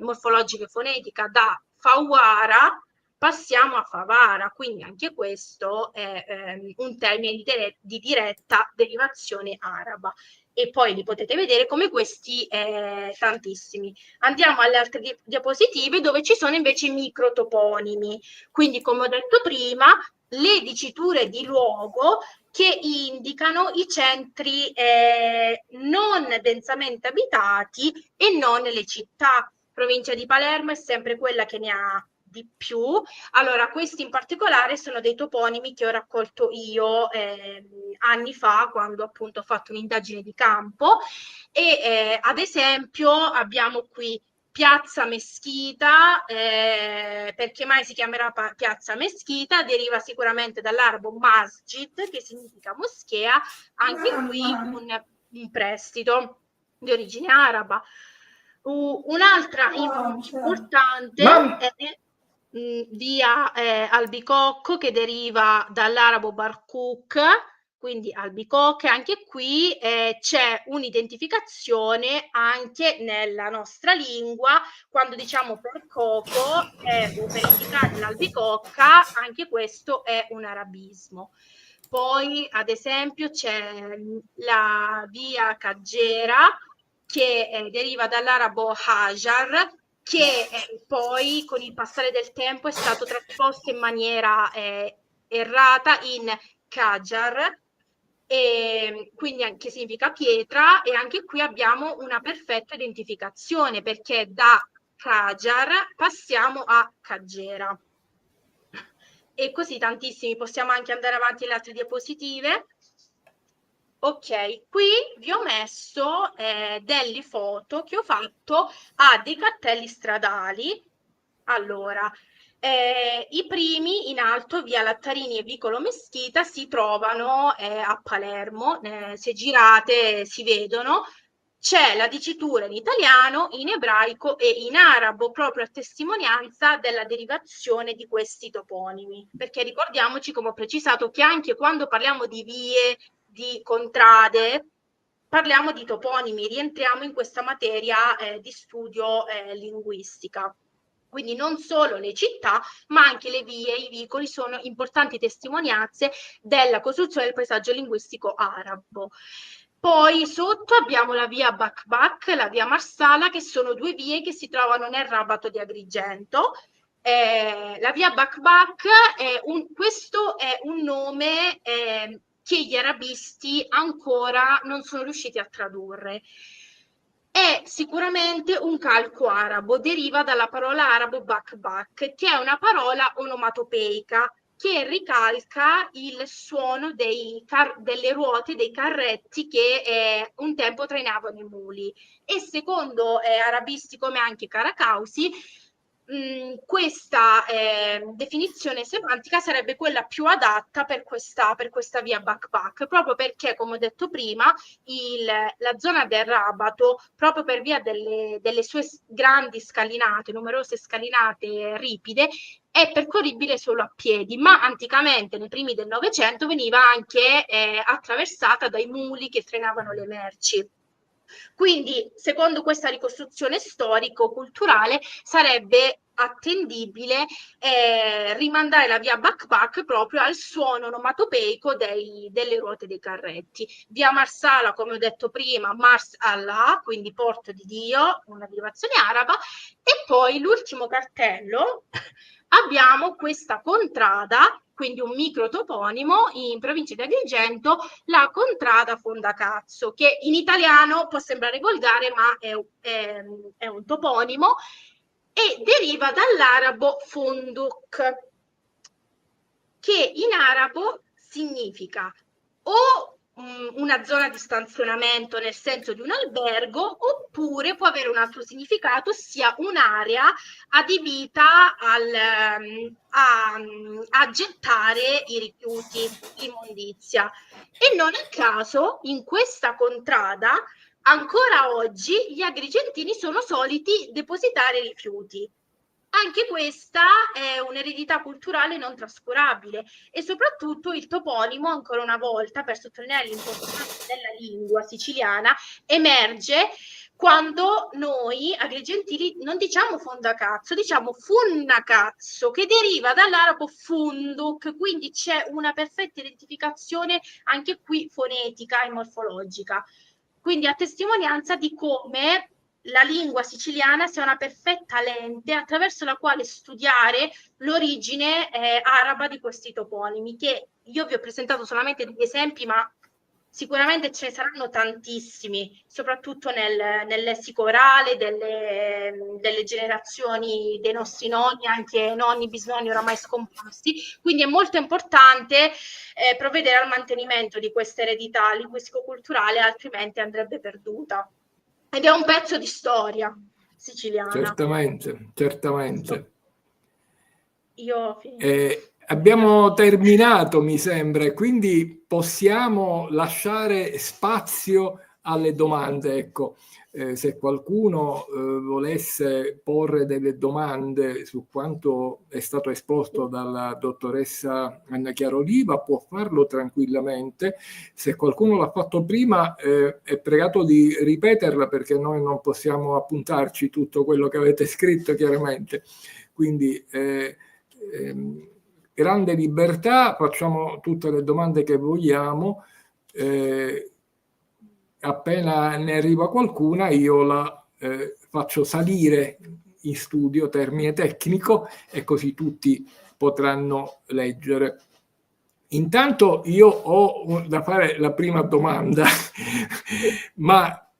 morfologica e fonetica. Da fawara passiamo a Favara, quindi anche questo è un termine di diretta derivazione araba. E poi li potete vedere come questi tantissimi. Andiamo alle altre diapositive dove ci sono invece i microtoponimi. Quindi, come ho detto prima, le diciture di luogo che indicano i centri non densamente abitati e non le città. Provincia di Palermo è sempre quella che ne ha di più. Allora, questi in particolare sono dei toponimi che ho raccolto io anni fa, quando appunto ho fatto un'indagine di campo, e ad esempio abbiamo qui Piazza Mesquita, perché mai si chiamerà Piazza Mesquita? Deriva sicuramente dall'arabo masjid, che significa moschea, anche qui un prestito di origine araba. Un'altra importante è via Albicocco, che deriva dall'arabo Barkuk, quindi albicocche. Anche qui c'è un'identificazione anche nella nostra lingua, quando diciamo percoco o per indicare l'albicocca, anche questo è un arabismo. Poi ad esempio c'è la via Caggera, che deriva dall'arabo hajar, che poi con il passare del tempo è stato trasposto in maniera errata in Kajar, e quindi anche significa pietra, e anche qui abbiamo una perfetta identificazione, perché da Kajar passiamo a Caggera. E così tantissimi, possiamo anche andare avanti alle altre diapositive. Ok, qui vi ho messo delle foto che ho fatto a dei cartelli stradali. Allora, i primi in alto, via Lattarini e vicolo Mesquita, si trovano a Palermo. Se girate si vedono. C'è la dicitura in italiano, in ebraico e in arabo, proprio a testimonianza della derivazione di questi toponimi. Perché ricordiamoci, come ho precisato, che anche quando parliamo di vie, di contrade, parliamo di toponimi, rientriamo in questa materia di studio linguistica. Quindi non solo le città, ma anche le vie, i vicoli sono importanti testimonianze della costruzione del paesaggio linguistico arabo. Poi sotto abbiamo la via Bakbak, la via Marsala, che sono due vie che si trovano nel Rabato di Agrigento. La via Bakbak, questo è un nome che gli arabisti ancora non sono riusciti a tradurre. È sicuramente un calco arabo, deriva dalla parola arabo bakbak, che è una parola onomatopeica che ricalca il suono delle ruote dei carretti che un tempo trainavano i muli. E secondo arabisti come anche Caracausi, questa definizione semantica sarebbe quella più adatta per questa via Bakbak, proprio perché, come ho detto prima, la zona del Rabato, proprio per via delle sue grandi scalinate, numerose scalinate ripide, è percorribile solo a piedi, ma anticamente, nei primi del Novecento, veniva anche attraversata dai muli che trainavano le merci. Quindi, secondo questa ricostruzione storico-culturale, sarebbe attendibile rimandare la via Bakbak proprio al suono onomatopeico delle ruote dei carretti. Via Marsala, come ho detto prima, Mars Allah, quindi porto di Dio, una derivazione araba. E poi l'ultimo cartello, abbiamo questa contrada, quindi un microtoponimo in provincia di Agrigento, la contrada Fondacazzo, che in italiano può sembrare volgare, ma è un toponimo e deriva dall'arabo funduk, che in arabo significa o una zona di stazionamento nel senso di un albergo, oppure può avere un altro significato, ossia un'area adibita a gettare i rifiuti, l'immondizia. E non a caso in questa contrada ancora oggi gli agrigentini sono soliti depositare rifiuti. Anche questa è un'eredità culturale non trascurabile, e soprattutto il toponimo, ancora una volta, per sottolineare l'importanza della lingua siciliana, emerge quando noi agrigentini non diciamo fondacazzo, diciamo funnacazzo, che deriva dall'arabo funduk, quindi c'è una perfetta identificazione anche qui fonetica e morfologica. Quindi a testimonianza di come la lingua siciliana sia una perfetta lente attraverso la quale studiare l'origine araba di questi toponimi, che io vi ho presentato solamente degli esempi, ma sicuramente ce ne saranno tantissimi, soprattutto nel lessico orale delle generazioni dei nostri nonni, anche nonni, bisnonni oramai scomparsi. Quindi è molto importante provvedere al mantenimento di questa eredità linguistico-culturale, altrimenti andrebbe perduta. Ed è un pezzo di storia. siciliana. Certamente, certamente. Io abbiamo terminato, mi sembra, e quindi possiamo lasciare spazio alle domande. Ecco, se qualcuno volesse porre delle domande su quanto è stato esposto dalla dottoressa Anna Chiara Oliva, può farlo tranquillamente. Se qualcuno l'ha fatto prima, è pregato di ripeterla, perché noi non possiamo appuntarci tutto quello che avete scritto, chiaramente. Quindi grande libertà, facciamo tutte le domande che vogliamo. Appena ne arriva qualcuna, io la faccio salire in studio, termine tecnico, e così tutti potranno leggere. Intanto io ho da fare la prima domanda, ma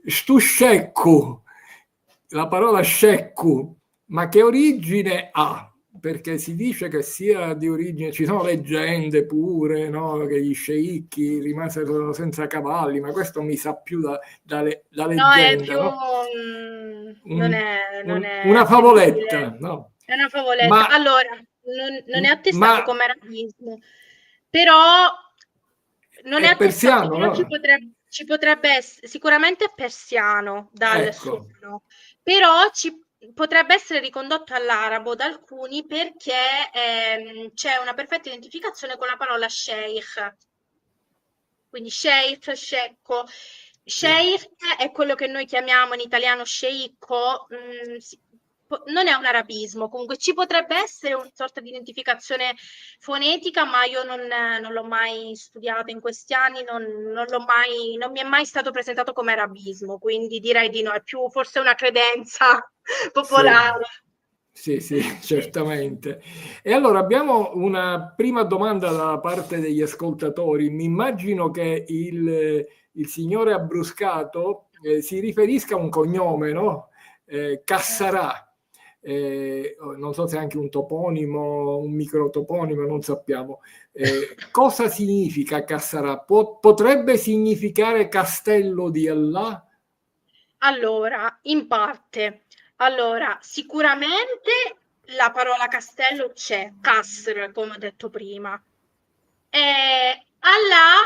stu sceccu, la parola sceccu, ma che origine ha? Perché si dice che sia di origine, ci sono leggende pure, no? Che gli sceicchi rimasero senza cavalli, ma questo mi sa più da leggenda. No, è più no? non è Una attendibile. favoletta, no? È una favoletta. Ma, Allora, non è attestato ma come arabismo, però non è è attestato, persiano, però no? ci potrebbe essere, sicuramente è persiano dal Ecco, suono, però potrebbe essere ricondotto all'arabo da alcuni perché c'è una perfetta identificazione con la parola sheikh. Quindi sheikh, scecco. sì. Sheikh è quello che noi chiamiamo in italiano sceicco, non è un arabismo, comunque ci potrebbe essere una sorta di identificazione fonetica, ma io non l'ho mai studiato in questi anni, non mi è mai stato presentato come arabismo, quindi direi di no, è più forse una credenza Sì, popolare. sì, sì, certamente. E allora abbiamo una prima domanda da parte degli ascoltatori. Mi immagino che il signore Abbruscato si riferisca a un cognome, no? Cassarà. Non so se è anche un toponimo, un microtoponimo, non sappiamo. Cosa significa Cassarà? Potrebbe significare castello di Allah? Allora, in parte. Allora, sicuramente la parola castello c'è, Kasr, come ho detto prima. Allah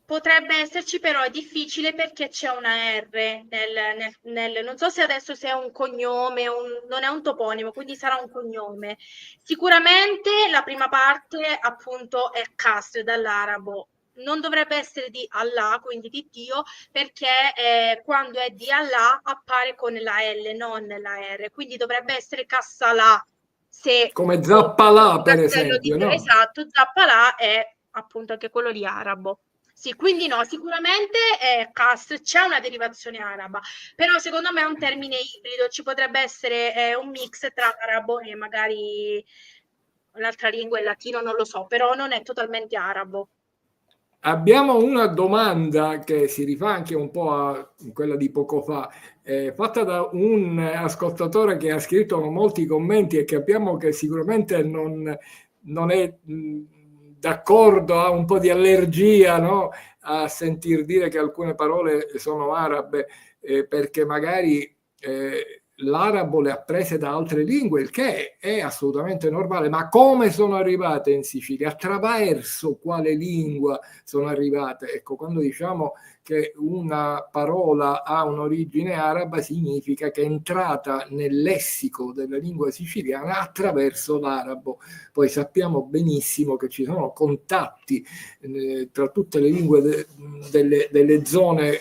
potrebbe esserci, però è difficile perché c'è una R non so se adesso se è un cognome, non è un toponimo, quindi sarà un cognome. Sicuramente la prima parte appunto è Kasr dall'arabo. Non dovrebbe essere di Allah, quindi di Dio, perché quando è di Allah appare con la L, non la R, quindi dovrebbe essere Kassalah. Se Come fosse Zappalà, un per castello di esempio, Dio, no? esatto, Zappalà è appunto anche quello lì arabo. Sì, quindi no, sicuramente cast c'è una derivazione araba, però secondo me è un termine ibrido, ci potrebbe essere un mix tra arabo e magari un'altra lingua, il latino, non lo so, però non è totalmente arabo. Abbiamo una domanda che si rifà anche un po' a quella di poco fa, fatta da un ascoltatore che ha scritto molti commenti e capiamo che sicuramente non è d'accordo, ha un po' di allergia, no? A sentir dire che alcune parole sono arabe, perché magari l'arabo le ha prese da altre lingue, il che è assolutamente normale, ma come sono arrivate in Sicilia? Attraverso quale lingua sono arrivate? Ecco, quando diciamo che una parola ha un'origine araba, significa che è entrata nel lessico della lingua siciliana attraverso l'arabo. Poi sappiamo benissimo che ci sono contatti tra tutte le lingue delle zone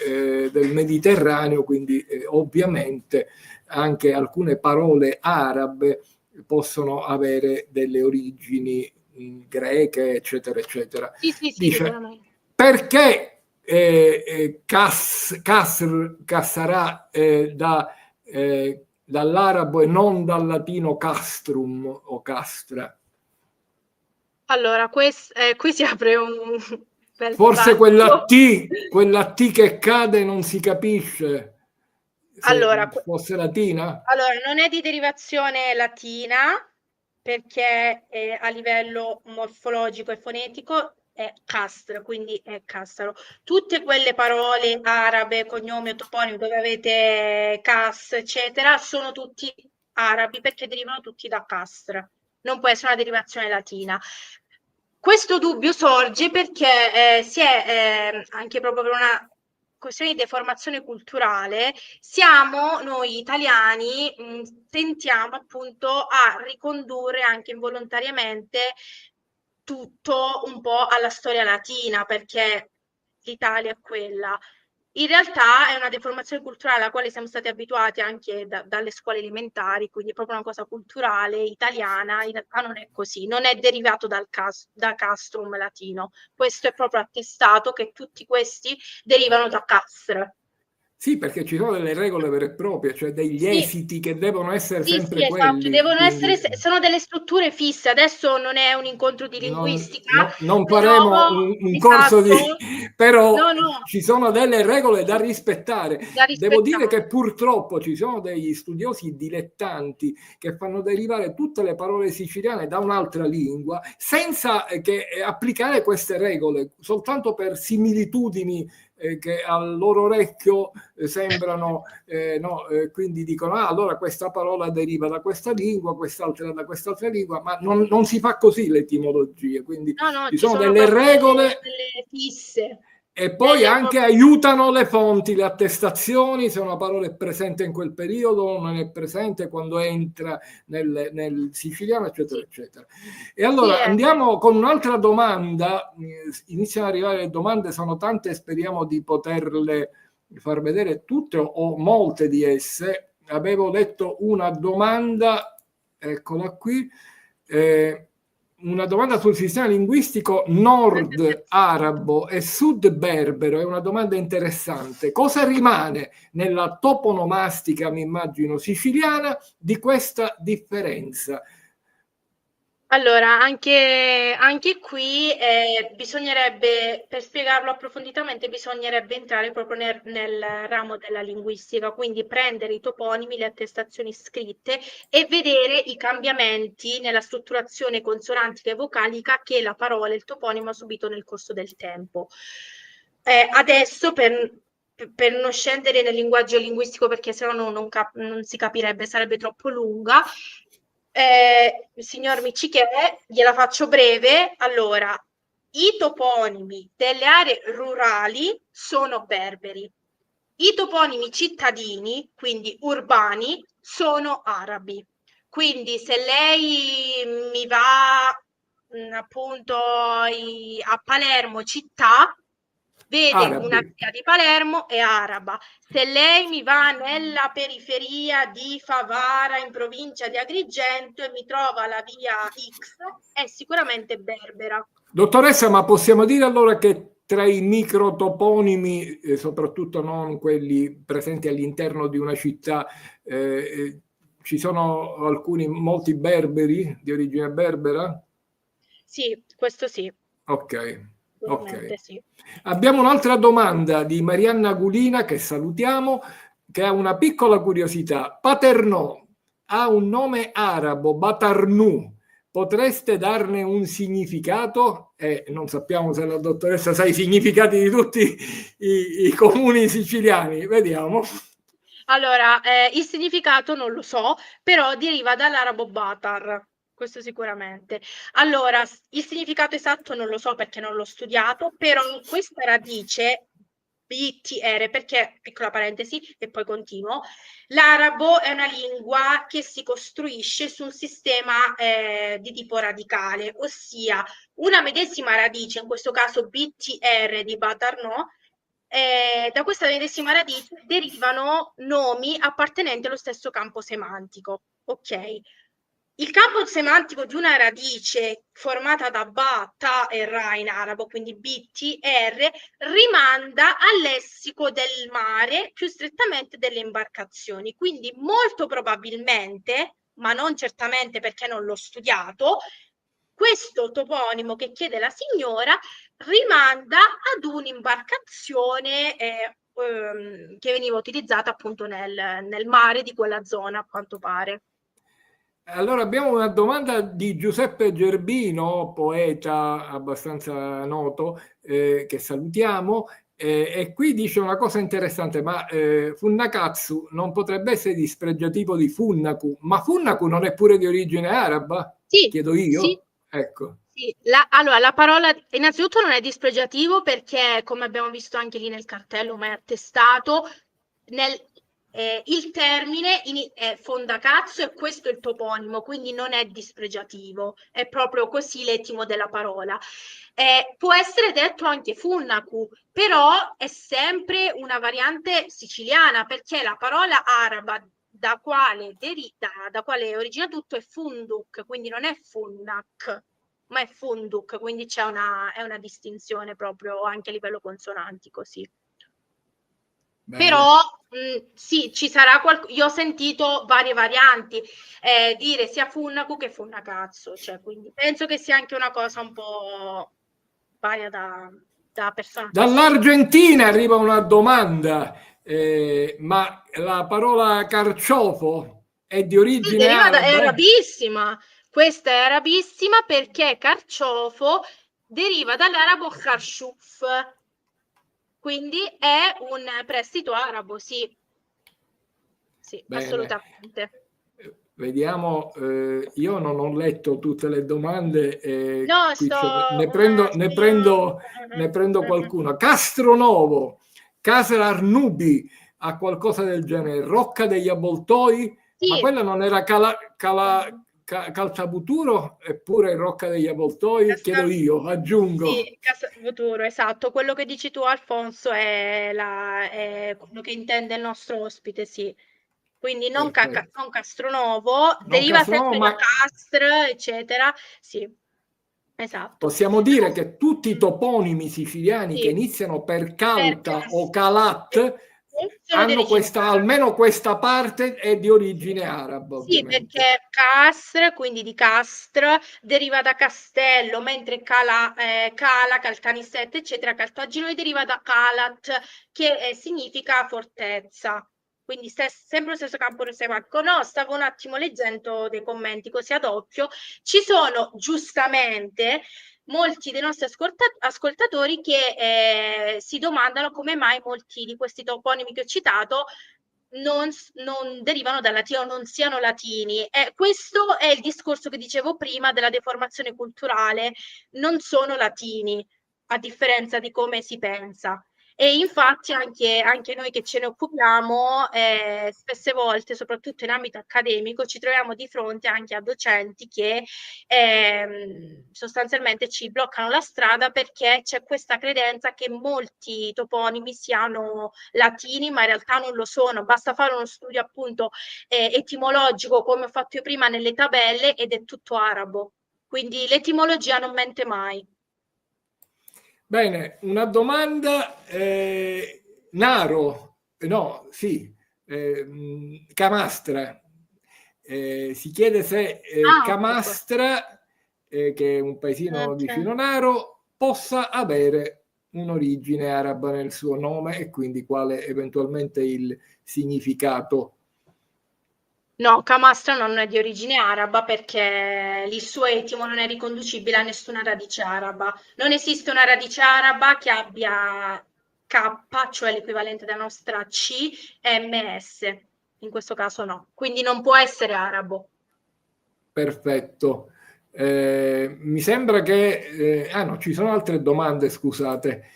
del Mediterraneo, quindi ovviamente anche alcune parole arabe possono avere delle origini greche, eccetera, eccetera. Sì, sì, sì, Dice, sicuramente. perché Cassarà dall'arabo e non dal latino castrum o castra? Allora, qui si apre un bel Forse dibattito. quella T che cade non si capisce se Allora, fosse latina? allora, non è di derivazione latina perché a livello morfologico e fonetico è Castro, quindi è Cassaro. Tutte quelle parole arabe, cognome o toponimi dove avete Cas, eccetera, sono tutti arabi perché derivano tutti da Castra. Non può essere una derivazione latina. Questo dubbio sorge perché si è anche proprio per una questione di deformazione culturale, siamo noi italiani, tentiamo appunto a ricondurre anche involontariamente tutto un po' alla storia latina, perché l'Italia è quella. In realtà è una deformazione culturale alla quale siamo stati abituati anche dalle scuole elementari, quindi è proprio una cosa culturale italiana. In realtà non è così, non è derivato da castrum latino. Questo è proprio attestato che tutti questi derivano da castr. Sì, perché ci sono delle regole vere e proprie, cioè degli Sì. esiti che devono essere Sì, sempre sì, esatto, quelli. devono Quindi essere, sono delle strutture fisse. Adesso non è un incontro di linguistica, non però faremo un corso di... esatto, però no, no, ci sono delle regole da rispettare. da Devo dire che rispettare. purtroppo ci sono degli studiosi dilettanti che fanno derivare tutte le parole siciliane da un'altra lingua senza che applicare queste regole, soltanto per similitudini che al loro orecchio sembrano, no, quindi dicono allora questa parola deriva da questa lingua, quest'altra da quest'altra lingua, ma non si fa così l'etimologia, quindi No, no, ci ci sono sono delle proprio regole delle fisse, e poi delle anche proprio... aiutano le fonti, le attestazioni, se una parola è presente in quel periodo o non è presente quando entra nel siciliano, eccetera, Sì, eccetera. E sì, allora andiamo con un'altra domanda. Iniziano ad arrivare le domande, sono tante, speriamo di poterle far vedere tutte o molte di esse. Avevo letto una domanda, eccola qui. Una domanda sul sistema linguistico nord arabo e sud berbero, è una domanda interessante. Cosa rimane nella toponomastica, mi immagino, siciliana di questa differenza? Allora, anche qui bisognerebbe, per spiegarlo approfonditamente, bisognerebbe entrare proprio nel ramo della linguistica, quindi prendere i toponimi, le attestazioni scritte e vedere i cambiamenti nella strutturazione consonantica e vocalica che la parola, il toponimo ha subito nel corso del tempo. Adesso, per non scendere nel linguaggio linguistico, perché sennò non si capirebbe, sarebbe troppo lunga, signor Miccichè, gliela faccio breve. Allora, i toponimi delle aree rurali sono berberi. I toponimi cittadini, quindi urbani, sono arabi. Quindi se lei mi va appunto a Palermo città, vede una Arabi. via di Palermo è araba. Se lei mi va nella periferia di Favara, in provincia di Agrigento, e mi trova la via X, è sicuramente berbera. Dottoressa, ma possiamo dire allora che tra i microtoponimi, soprattutto non quelli presenti all'interno di una città, ci sono molti berberi di origine berbera? Sì, questo sì, Ok, ok. sicuramente sì. Abbiamo un'altra domanda di Marianna Gulina che salutiamo, che ha una piccola curiosità. Paternò ha un nome arabo, Batarnu. Potreste darne un significato? Non sappiamo se la dottoressa sa i significati di tutti i comuni siciliani. Vediamo. Allora, il significato non lo so, però deriva dall'arabo batar, questo sicuramente. Allora, il significato esatto non lo so perché non l'ho studiato, però questa radice BTR, perché, piccola parentesi, e poi continuo, l'arabo è una lingua che si costruisce su un sistema di tipo radicale, ossia una medesima radice, in questo caso BTR di Batar no, da questa medesima radice derivano nomi appartenenti allo stesso campo semantico. Ok. Il campo semantico di una radice formata da ba, ta e ra in arabo, quindi b, t, r, rimanda al lessico del mare, più strettamente delle imbarcazioni. Quindi molto probabilmente, ma non certamente perché non l'ho studiato, questo toponimo che chiede la signora rimanda ad un'imbarcazione che veniva utilizzata appunto nel mare di quella zona, a quanto pare. Allora abbiamo una domanda di Giuseppe Gerbino, poeta abbastanza noto, che salutiamo, e qui dice una cosa interessante, ma Funnakatsu non potrebbe essere dispregiativo di Funnaku, ma Funnaku non è pure di origine araba? Sì, Chiedo sì, io? Ecco. sì. Allora, la parola innanzitutto non è dispregiativo perché, come abbiamo visto anche lì nel cartello, ma è attestato, il termine è fondacazzo e questo è il toponimo, quindi non è dispregiativo, è proprio così l'etimo della parola. Può essere detto anche funnaku, però è sempre una variante siciliana perché la parola araba da quale origina tutto è funduk, quindi non è funnak, ma è funduk, quindi è una distinzione proprio anche a livello consonantico, sì. Bene. Però sì, ci sarà io ho sentito varie varianti, dire sia funnaku che funnacazzo, cioè, quindi penso che sia anche una cosa un po' varia da persona a persona. Dall'Argentina arriva una domanda, ma la parola carciofo è di origine È araba? arabissima, questa è arabissima perché carciofo deriva dall'arabo kharshuf, quindi è un prestito arabo, sì, sì, Bene. assolutamente. Vediamo, io non ho letto tutte le domande, No, qui ne prendo qualcuna. Castronovo, Casa Arnubi, ha qualcosa del genere. Rocca degli Avvoltoi, ma sì, quella non era Caltabuturo, eppure Rocca degli Avvoltoi, chiedo io, aggiungo. sì, Futuro, esatto. Quello che dici tu, Alfonso, è quello che intende il nostro ospite, sì. Quindi Perfetto. non Castronovo, Non deriva Castronovo, sempre da ma Castr, eccetera. Sì, esatto. possiamo dire che tutti i toponimi siciliani che Sì, iniziano per per Calta o Castr. Calat Sono di hanno origine questa, araba. almeno questa parte è di Sì. origine araba, Sì, ovviamente. perché Castr, quindi di Castra, deriva da castello, mentre Cala, Caltanissette, eccetera, Caltagirone deriva da Calat, che significa fortezza. Quindi sempre lo stesso campo semantico. No, stavo un attimo leggendo dei commenti così ad occhio. Ci sono giustamente molti dei nostri ascoltatori che si domandano come mai molti di questi toponimi che ho citato non derivano dal latino, non siano latini. Questo è il discorso che dicevo prima della deformazione culturale, non sono latini, a differenza di come si pensa. E infatti anche noi che ce ne occupiamo, spesse volte, soprattutto in ambito accademico, ci troviamo di fronte anche a docenti che sostanzialmente ci bloccano la strada perché c'è questa credenza che molti toponimi siano latini, ma in realtà non lo sono. Basta fare uno studio appunto etimologico, come ho fatto io prima nelle tabelle, ed è tutto arabo. Quindi l'etimologia non mente mai. Bene, una domanda, Naro, no, sì, Camastra. Si chiede se Ah, ecco. Camastra, che è un paesino vicino Naro, possa avere un'origine araba nel suo nome e quindi quale eventualmente il significato. No, Camastra non è di origine araba perché il suo etimo non è riconducibile a nessuna radice araba. Non esiste una radice araba che abbia K, cioè l'equivalente della nostra C, MS. In questo caso no. Quindi non può essere arabo. Perfetto. Mi sembra che... no, ci sono altre domande, scusate.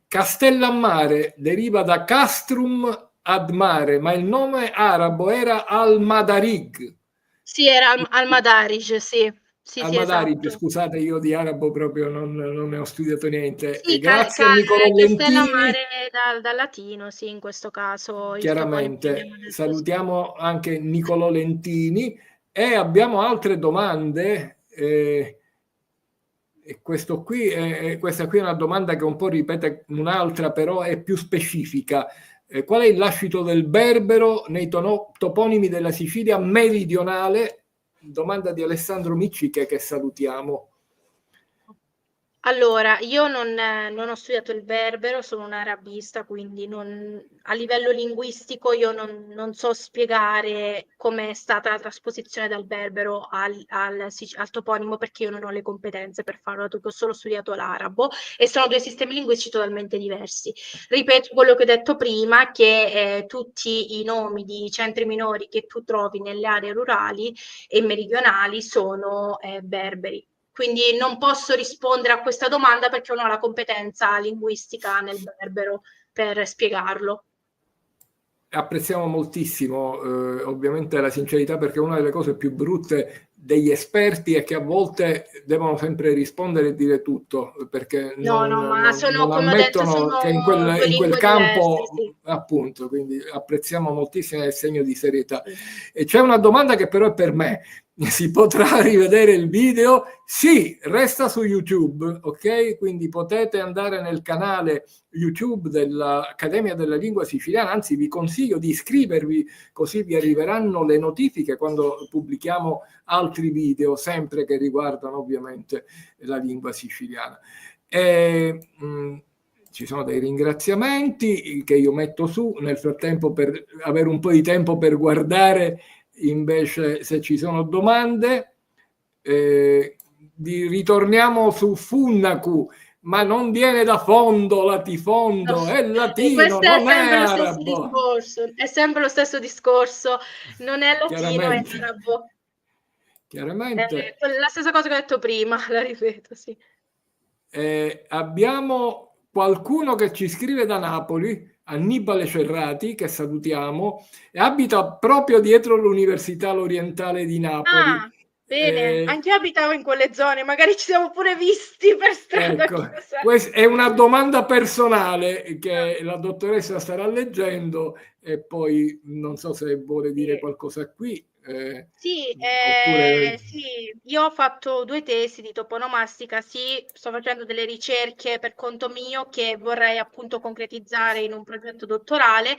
Castellammare deriva da castrum ad mare, ma il nome arabo era al-Madarig. Sì, era al Madaric, sì. Sì, sì, Al-Madarig, esatto. scusate, io di arabo proprio non ne ho studiato niente. E Sì, grazie a Nicolò Lentini. Castellammare dal latino, sì, in questo caso il toponimo che abbiamo Chiaramente detto, sì. salutiamo anche Nicolò Lentini e abbiamo altre domande. E questa qui è una domanda che un po' ripete un'altra, però è più specifica. Qual è il lascito del berbero nei toponimi della Sicilia meridionale? Domanda di Alessandro Micciche che salutiamo. Allora, io non ho studiato il berbero, sono un arabista, quindi a livello linguistico io non so spiegare com'è stata la trasposizione dal berbero al toponimo, perché io non ho le competenze per farlo, perché ho solo studiato l'arabo e sono due sistemi linguistici totalmente diversi. Ripeto quello che ho detto prima, che tutti i nomi di centri minori che tu trovi nelle aree rurali e meridionali sono berberi. Quindi non posso rispondere a questa domanda perché non ho la competenza linguistica nel berbero per spiegarlo. Apprezziamo moltissimo ovviamente la sincerità, perché una delle cose più brutte degli esperti è che a volte devono sempre rispondere e dire tutto, perché No, no, ma sono, non come ho detto, ammettono che sono due in quel lingue diverse, campo, sì. appunto, quindi apprezziamo moltissimo il segno di serietà. Sì. E c'è una domanda che però è per me. Si potrà rivedere il video? Sì, resta su YouTube, ok? Quindi potete andare nel canale YouTube dell'Accademia della Lingua Siciliana, anzi vi consiglio di iscrivervi, così vi arriveranno le notifiche quando pubblichiamo altri video, sempre che riguardano ovviamente la lingua siciliana. Ci sono dei ringraziamenti che io metto su nel frattempo per avere un po' di tempo per guardare invece se ci sono domande. Ritorniamo su Funnaku, ma non viene da fondo latifondo, No, è latino, questo è non è sempre lo stesso arabo. discorso, è sempre lo stesso discorso, non è latino, è Chiaramente, arabo. È chiaramente. la stessa cosa che ho detto prima, la ripeto, sì. Abbiamo qualcuno che ci scrive da Napoli, Annibale Cerrati, che salutiamo, e abita proprio dietro l'Università L'Orientale di Napoli. Ah, bene, anch'io abitavo in quelle zone, magari ci siamo pure visti per strada, chi Ecco, lo sa. questa è una domanda personale che la dottoressa starà leggendo e poi non so se vuole dire Sì. qualcosa qui, Sì, oppure... sì, io ho fatto 2 tesi di toponomastica, sì, sto facendo delle ricerche per conto mio che vorrei appunto concretizzare in un progetto dottorale.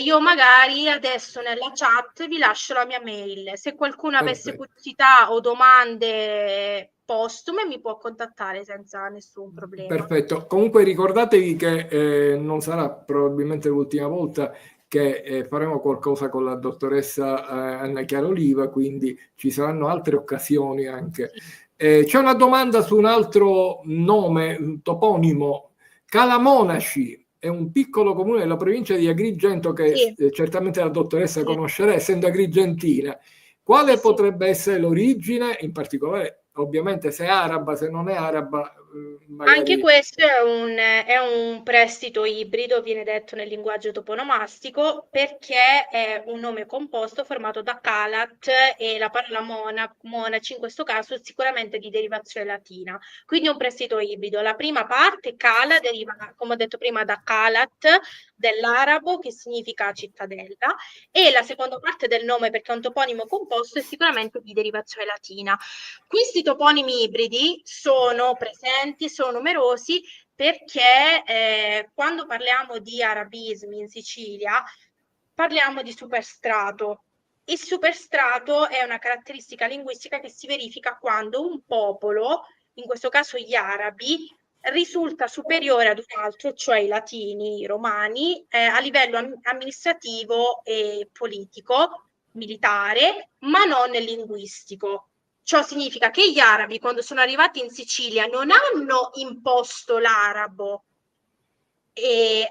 Io magari adesso nella chat vi lascio la mia mail. Se qualcuno avesse Perfetto. curiosità o domande postume mi può contattare senza nessun problema. Perfetto. Comunque ricordatevi che non sarà probabilmente l'ultima volta che faremo qualcosa con la dottoressa Anna Chiara Oliva, quindi ci saranno altre occasioni anche. Sì. C'è una domanda su un altro nome, un toponimo. Calamonaci è un piccolo comune della provincia di Agrigento che Sì, certamente la dottoressa sì, conoscerà, essendo agrigentina. sì, Quale sì. potrebbe essere l'origine, in particolare, ovviamente se è araba, se non è araba, Anche magari... questo è un prestito ibrido, viene detto nel linguaggio toponomastico, perché è un nome composto formato da calat e la parola monaci in questo caso è sicuramente di derivazione latina. Quindi è un prestito ibrido. La prima parte, cala, deriva, come ho detto prima, da calat, dell'arabo, che significa cittadella, e la seconda parte del nome, perché è un toponimo composto, è sicuramente di derivazione latina. Questi toponimi ibridi sono presenti, sono numerosi perché quando parliamo di arabismi in Sicilia parliamo di superstrato. Il superstrato è una caratteristica linguistica che si verifica quando un popolo, in questo caso gli arabi, risulta superiore ad un altro, cioè i latini, i romani, a livello amministrativo e politico, militare, ma non linguistico. Ciò significa che gli arabi, quando sono arrivati in Sicilia, non hanno imposto l'arabo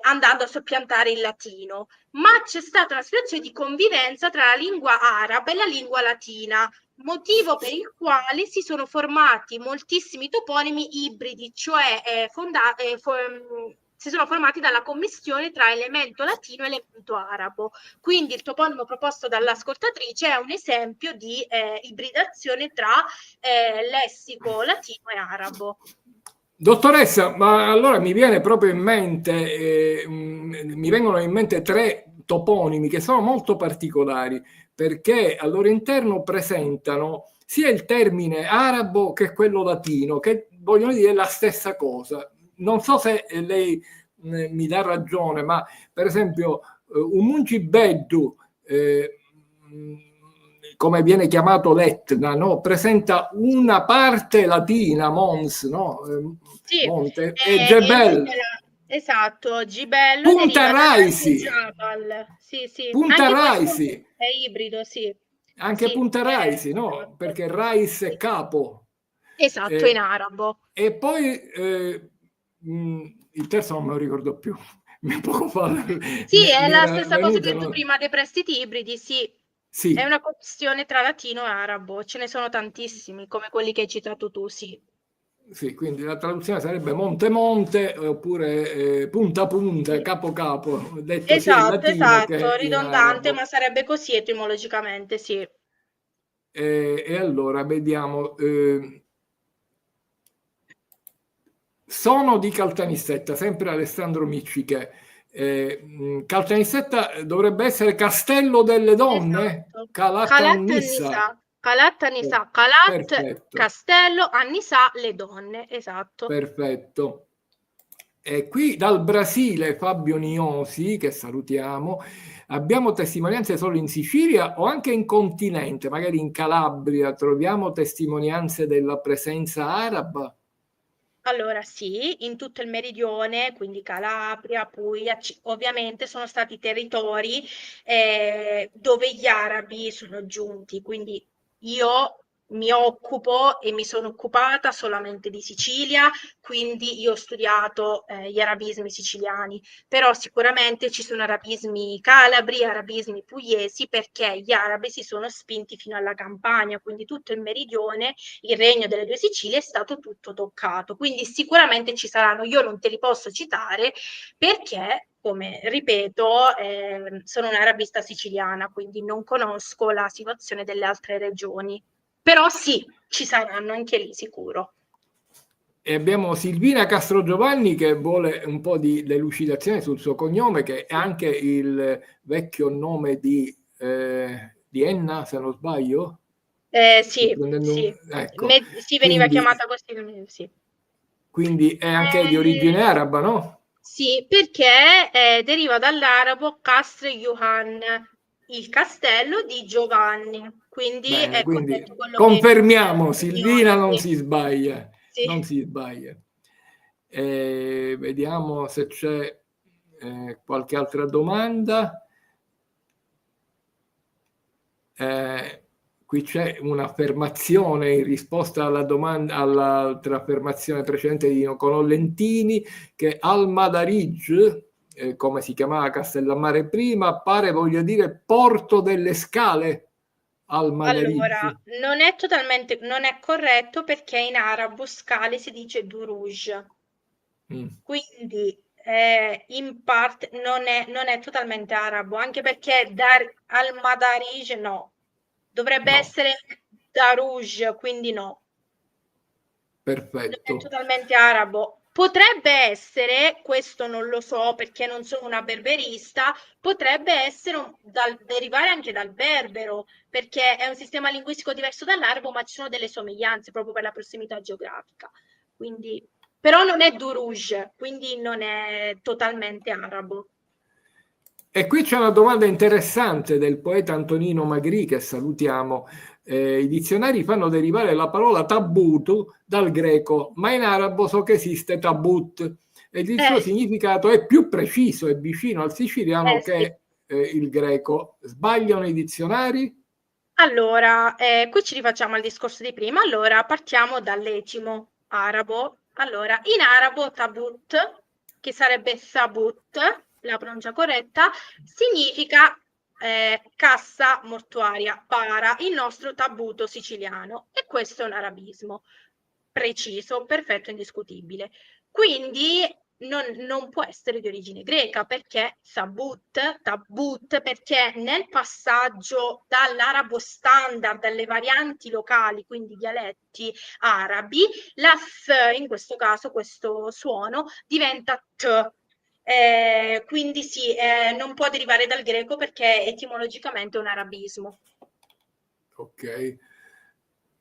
andando a soppiantare il latino, ma c'è stata una situazione di convivenza tra la lingua araba e la lingua latina, motivo per il quale si sono formati moltissimi toponimi ibridi, cioè si sono formati dalla commistione tra elemento latino e elemento arabo. Quindi il toponimo proposto dall'ascoltatrice è un esempio di ibridazione tra lessico latino e arabo. Dottoressa, ma allora mi viene proprio in mente, mi vengono in mente tre toponimi che sono molto particolari, perché al loro interno presentano sia il termine arabo che quello latino, che vogliono dire la stessa cosa. Non so se lei mi dà ragione, ma per esempio un Mungibeddu come viene chiamato l'Etna, no? Presenta una parte latina, Mons, no? Sì, Monte, e Gebel. esatto, Gibello Punta deriva dal largo Raisi, Jabal. Sì, sì, Punta anche questo Raisi, è ibrido, sì. anche Sì, Punta Raisi, no? esatto. Perché Rais è Sì. capo. Esatto, in arabo. E poi il terzo non me lo ricordo più, poco fa Sì, è mi la era stessa cosa venuto. che tu prima dei prestiti ibridi, sì. È Sì, una questione tra latino e arabo, ce ne sono tantissimi, come quelli che hai citato tu, sì. sì, quindi la traduzione sarebbe monte monte oppure punta punta, Sì. capo capo, detto sia in Esatto, latino esatto, che in ridondante, ma arabo. sarebbe così etimologicamente, sì. E allora vediamo. Sono di Caltanissetta, sempre Alessandro Micciche. Caltanissetta dovrebbe essere Castello delle Donne? Esatto. Calat Calatannissa. Annisa, Calat Annisa, Calat, Perfetto, Castello, Annisa, le donne, esatto. perfetto. E qui dal Brasile Fabio Niosi, che salutiamo, abbiamo testimonianze solo in Sicilia o anche in continente, magari in Calabria, troviamo testimonianze della presenza araba? Allora sì, in tutto il meridione, quindi Calabria, Puglia, ovviamente sono stati territori dove gli arabi sono giunti, quindi io mi occupo e mi sono occupata solamente di Sicilia, quindi io ho studiato gli arabismi siciliani, però sicuramente ci sono arabismi calabri, arabismi pugliesi, perché gli arabi si sono spinti fino alla Campania, quindi tutto il meridione, il regno delle due Sicilie è stato tutto toccato, quindi sicuramente ci saranno, io non te li posso citare perché, come ripeto, sono un'arabista siciliana, quindi non conosco la situazione delle altre regioni, però sì, ci saranno anche lì sicuro. E abbiamo Silvina Castrogiovanni che vuole un po' di delucidazione sul suo cognome, che è anche il vecchio nome di Enna, se non sbaglio. Sto Sì, prendendo sì, ecco, sì, veniva quindi, chiamata così, sì. quindi è anche di origine Eh, araba, no? sì, perché deriva dall'arabo Castre Yuhan, il castello di Giovanni. Quindi Bene, è quindi corretto quello che confermiamo, Silvina segnala, non sì. si sbaglia, Sì. non si sbaglia. Vediamo se c'è qualche altra domanda. Qui c'è un'affermazione in risposta alla domanda, all'altra affermazione precedente di Conollentini, che Al-Madarij, come si chiamava Castellammare prima, pare voglia dire Porto delle Scale. Allora, Al-Madarij. non è corretto perché in arabo scale si dice duruj. Mm, Quindi in parte non è totalmente arabo, anche perché Dar al-Madarij no, dovrebbe no, essere Daruj, quindi no, non è perfetto. totalmente arabo. Potrebbe essere, questo non lo so perché non sono una berberista, potrebbe essere derivare anche dal berbero, perché è un sistema linguistico diverso dall'arabo, ma ci sono delle somiglianze proprio per la prossimità geografica. Quindi, però non è Duruj, quindi non è totalmente arabo. E qui c'è una domanda interessante del poeta Antonino Magri, che salutiamo. I dizionari fanno derivare la parola tabutu dal greco, ma in arabo so che esiste tabut e il suo Sì, significato è più preciso e vicino al siciliano sì. che il greco. Sbagliano i dizionari? Allora, qui ci rifacciamo al discorso di prima. Allora, partiamo dall'etimo arabo. Allora, in arabo tabut, che sarebbe sabut, la pronuncia corretta, significa cassa mortuaria, para, il nostro tabuto siciliano. E questo è un arabismo preciso, perfetto, indiscutibile. Quindi non può essere di origine greca perché tabut, perché nel passaggio dall'arabo standard alle varianti locali, quindi dialetti arabi, la s, in questo caso questo suono, diventa t. Quindi sì, non può derivare dal greco perché etimologicamente è un arabismo. Ok.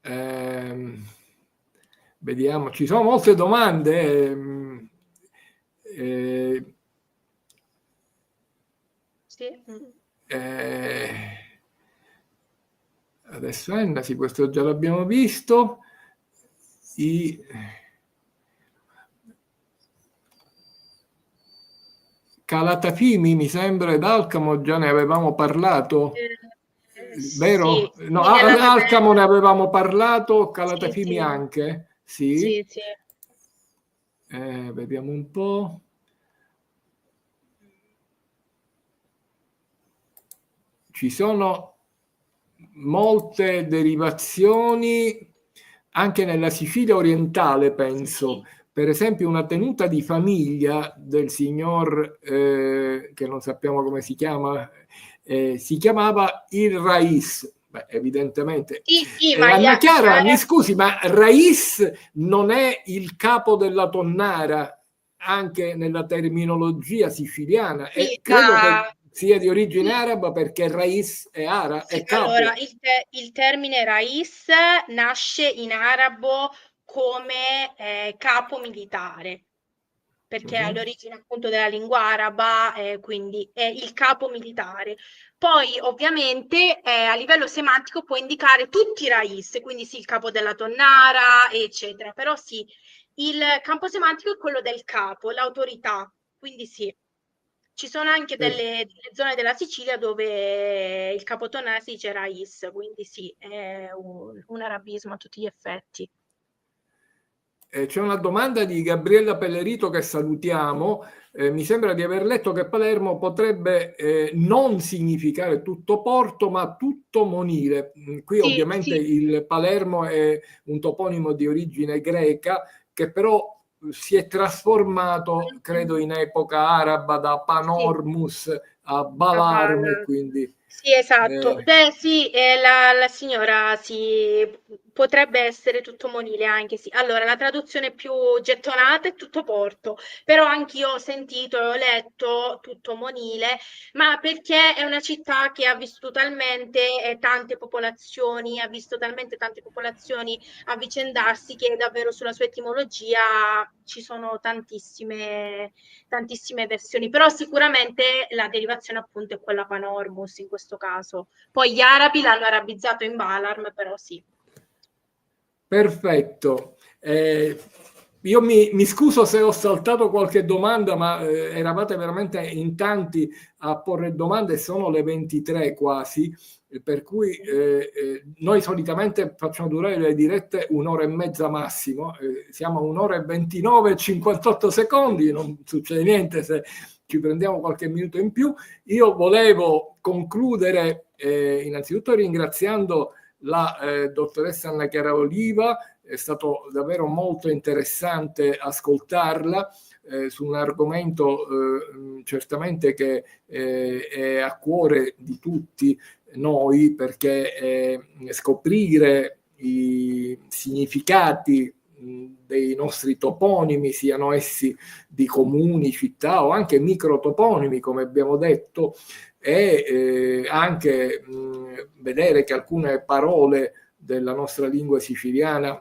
Ehm, Vediamo, ci sono molte domande. Eh, Sì. Mm. eh, Adesso Enna, sì, questo già l'abbiamo visto. Calatafimi, mi sembra, ed Alcamo già ne avevamo parlato, Sì, vero? No, sì, nella Alcamo ne tabella. avevamo parlato, Sì, Calatafimi sì, anche, sì. sì, sì. Vediamo un po'. Ci sono molte derivazioni anche nella Sicilia orientale, penso. Sì. Per esempio, una tenuta di famiglia del signor, che non sappiamo come si chiamava il Rais. Beh, evidentemente. Sì, sì, ma Anna gli Chiara, mi arabi. scusi, ma Rais non è il capo della tonnara anche nella terminologia siciliana, Sì, e credo che sia di origine sì, araba, perché Rais sì, è allora capo. il termine Rais nasce in arabo come capo militare, perché è Mhm. all'origine appunto della lingua araba, quindi è il capo militare. Poi ovviamente a livello semantico può indicare tutti i Rais, quindi sì, il capo della tonnara, eccetera, però sì, il campo semantico è quello del capo, l'autorità, quindi sì. Ci sono anche Eh, delle zone della Sicilia dove il capotonnare si dice Rais, quindi sì, è un arabismo a tutti gli effetti. C'è una domanda di Gabriella Pellerito che salutiamo. Mi sembra di aver letto che Palermo potrebbe non significare tutto porto, ma tutto monile. Qui Sì, ovviamente sì, il Palermo è un toponimo di origine greca che però si è trasformato, credo, in epoca araba da sì. Panormus a A Balarm, e Bala. quindi Sì, esatto. eh, Beh, sì, la signora potrebbe essere tutto monile anche sì. Allora, la traduzione più gettonata è tutto porto, però anch'io ho sentito e ho letto tutto monile, ma perché è una città che ha vissuto talmente tante popolazioni, ha visto talmente tante popolazioni avvicendarsi che davvero sulla sua etimologia ci sono tantissime versioni, però sicuramente la derivazione appunto è quella Panormus in questo caso. Poi gli arabi l'hanno arabizzato in Balarm, però sì. perfetto. Io mi scuso se ho saltato qualche domanda, ma eravate veramente in tanti a porre domande, e sono le 23 quasi, per cui noi solitamente facciamo durare le dirette un'ora e mezza massimo, siamo a un'ora e 29 e 58 secondi, non succede niente se ci prendiamo qualche minuto in più. Io volevo concludere innanzitutto ringraziando la dottoressa Anna Chiara Oliva. È stato davvero molto interessante ascoltarla su un argomento certamente che è a cuore di tutti noi, perché scoprire i significati dei nostri toponimi, siano essi di comuni, città o anche microtoponimi, come abbiamo detto, e anche vedere che alcune parole della nostra lingua siciliana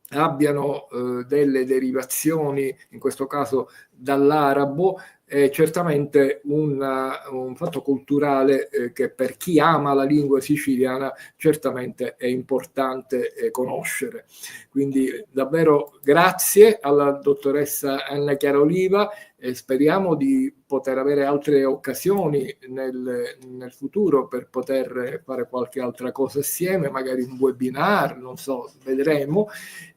abbiano delle derivazioni, in questo caso dall'arabo, è certamente un fatto culturale che per chi ama la lingua siciliana certamente è importante conoscere. Quindi davvero grazie alla dottoressa Anna Chiara Oliva, e speriamo di poter avere altre occasioni nel futuro per poter fare qualche altra cosa assieme, magari un webinar, non so, vedremo.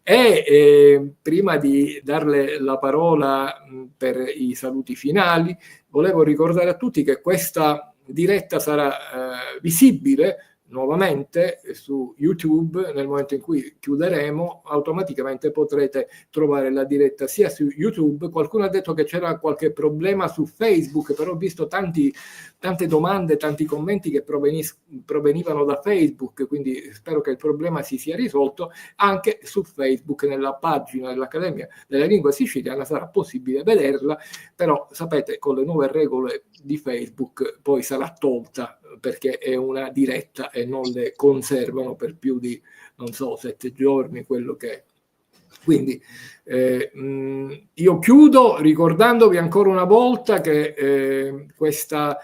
E prima di darle la parola per i saluti finali, volevo ricordare a tutti che questa diretta sarà visibile nuovamente su YouTube. Nel momento in cui chiuderemo, automaticamente potrete trovare la diretta sia su YouTube. Qualcuno ha detto che c'era qualche problema su Facebook, però ho visto tante domande, tanti commenti che provenivano da Facebook, quindi spero che il problema si sia risolto. Anche su Facebook, nella pagina dell'Accademia della Lingua Siciliana, sarà possibile vederla, però sapete, con le nuove regole di Facebook poi sarà tolta, perché è una diretta e non le conservano per più di, non so, 7 giorni, quello che è. Quindi io chiudo ricordandovi ancora una volta che questa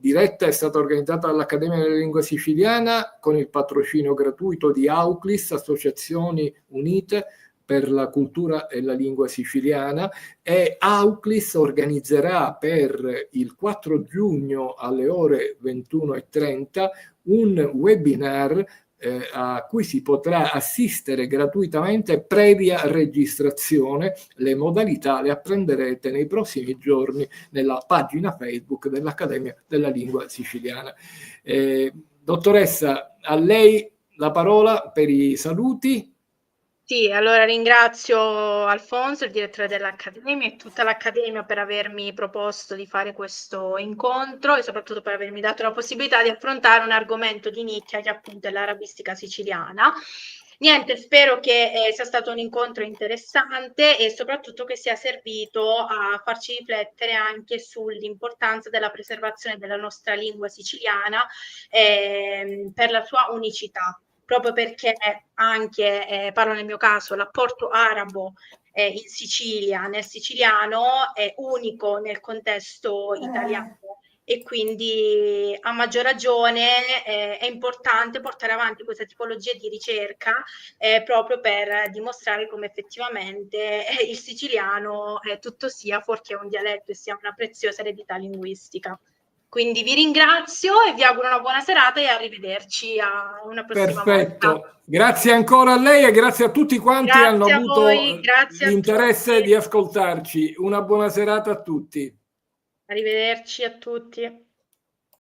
diretta è stata organizzata dall'Accademia della Lingua Siciliana con il patrocinio gratuito di AUCLIS, Associazioni Unite per la Cultura e la Lingua Siciliana, e AUCLIS organizzerà per il 4 giugno alle ore 21:30 un webinar a cui si potrà assistere gratuitamente previa registrazione. Le modalità le apprenderete nei prossimi giorni nella pagina Facebook dell'Accademia della Lingua Siciliana. Dottoressa, a lei la parola per i saluti. Sì, allora ringrazio Alfonso, il direttore dell'Accademia, e tutta l'Accademia per avermi proposto di fare questo incontro e soprattutto per avermi dato la possibilità di affrontare un argomento di nicchia che appunto è l'arabistica siciliana. Niente, spero che sia stato un incontro interessante e soprattutto che sia servito a farci riflettere anche sull'importanza della preservazione della nostra lingua siciliana per la sua unicità. Proprio perché anche, parlo nel mio caso, l'apporto arabo in Sicilia, nel siciliano, è unico nel contesto italiano e quindi a maggior ragione è importante portare avanti questa tipologia di ricerca proprio per dimostrare come effettivamente il siciliano tutto sia fuorché un dialetto e sia una preziosa eredità linguistica. Quindi vi ringrazio e vi auguro una buona serata e arrivederci a una prossima Perfetto, volta. grazie ancora a lei e grazie a tutti quanti che hanno avuto voi, l'interesse di ascoltarci. Una buona serata a tutti. Arrivederci a tutti.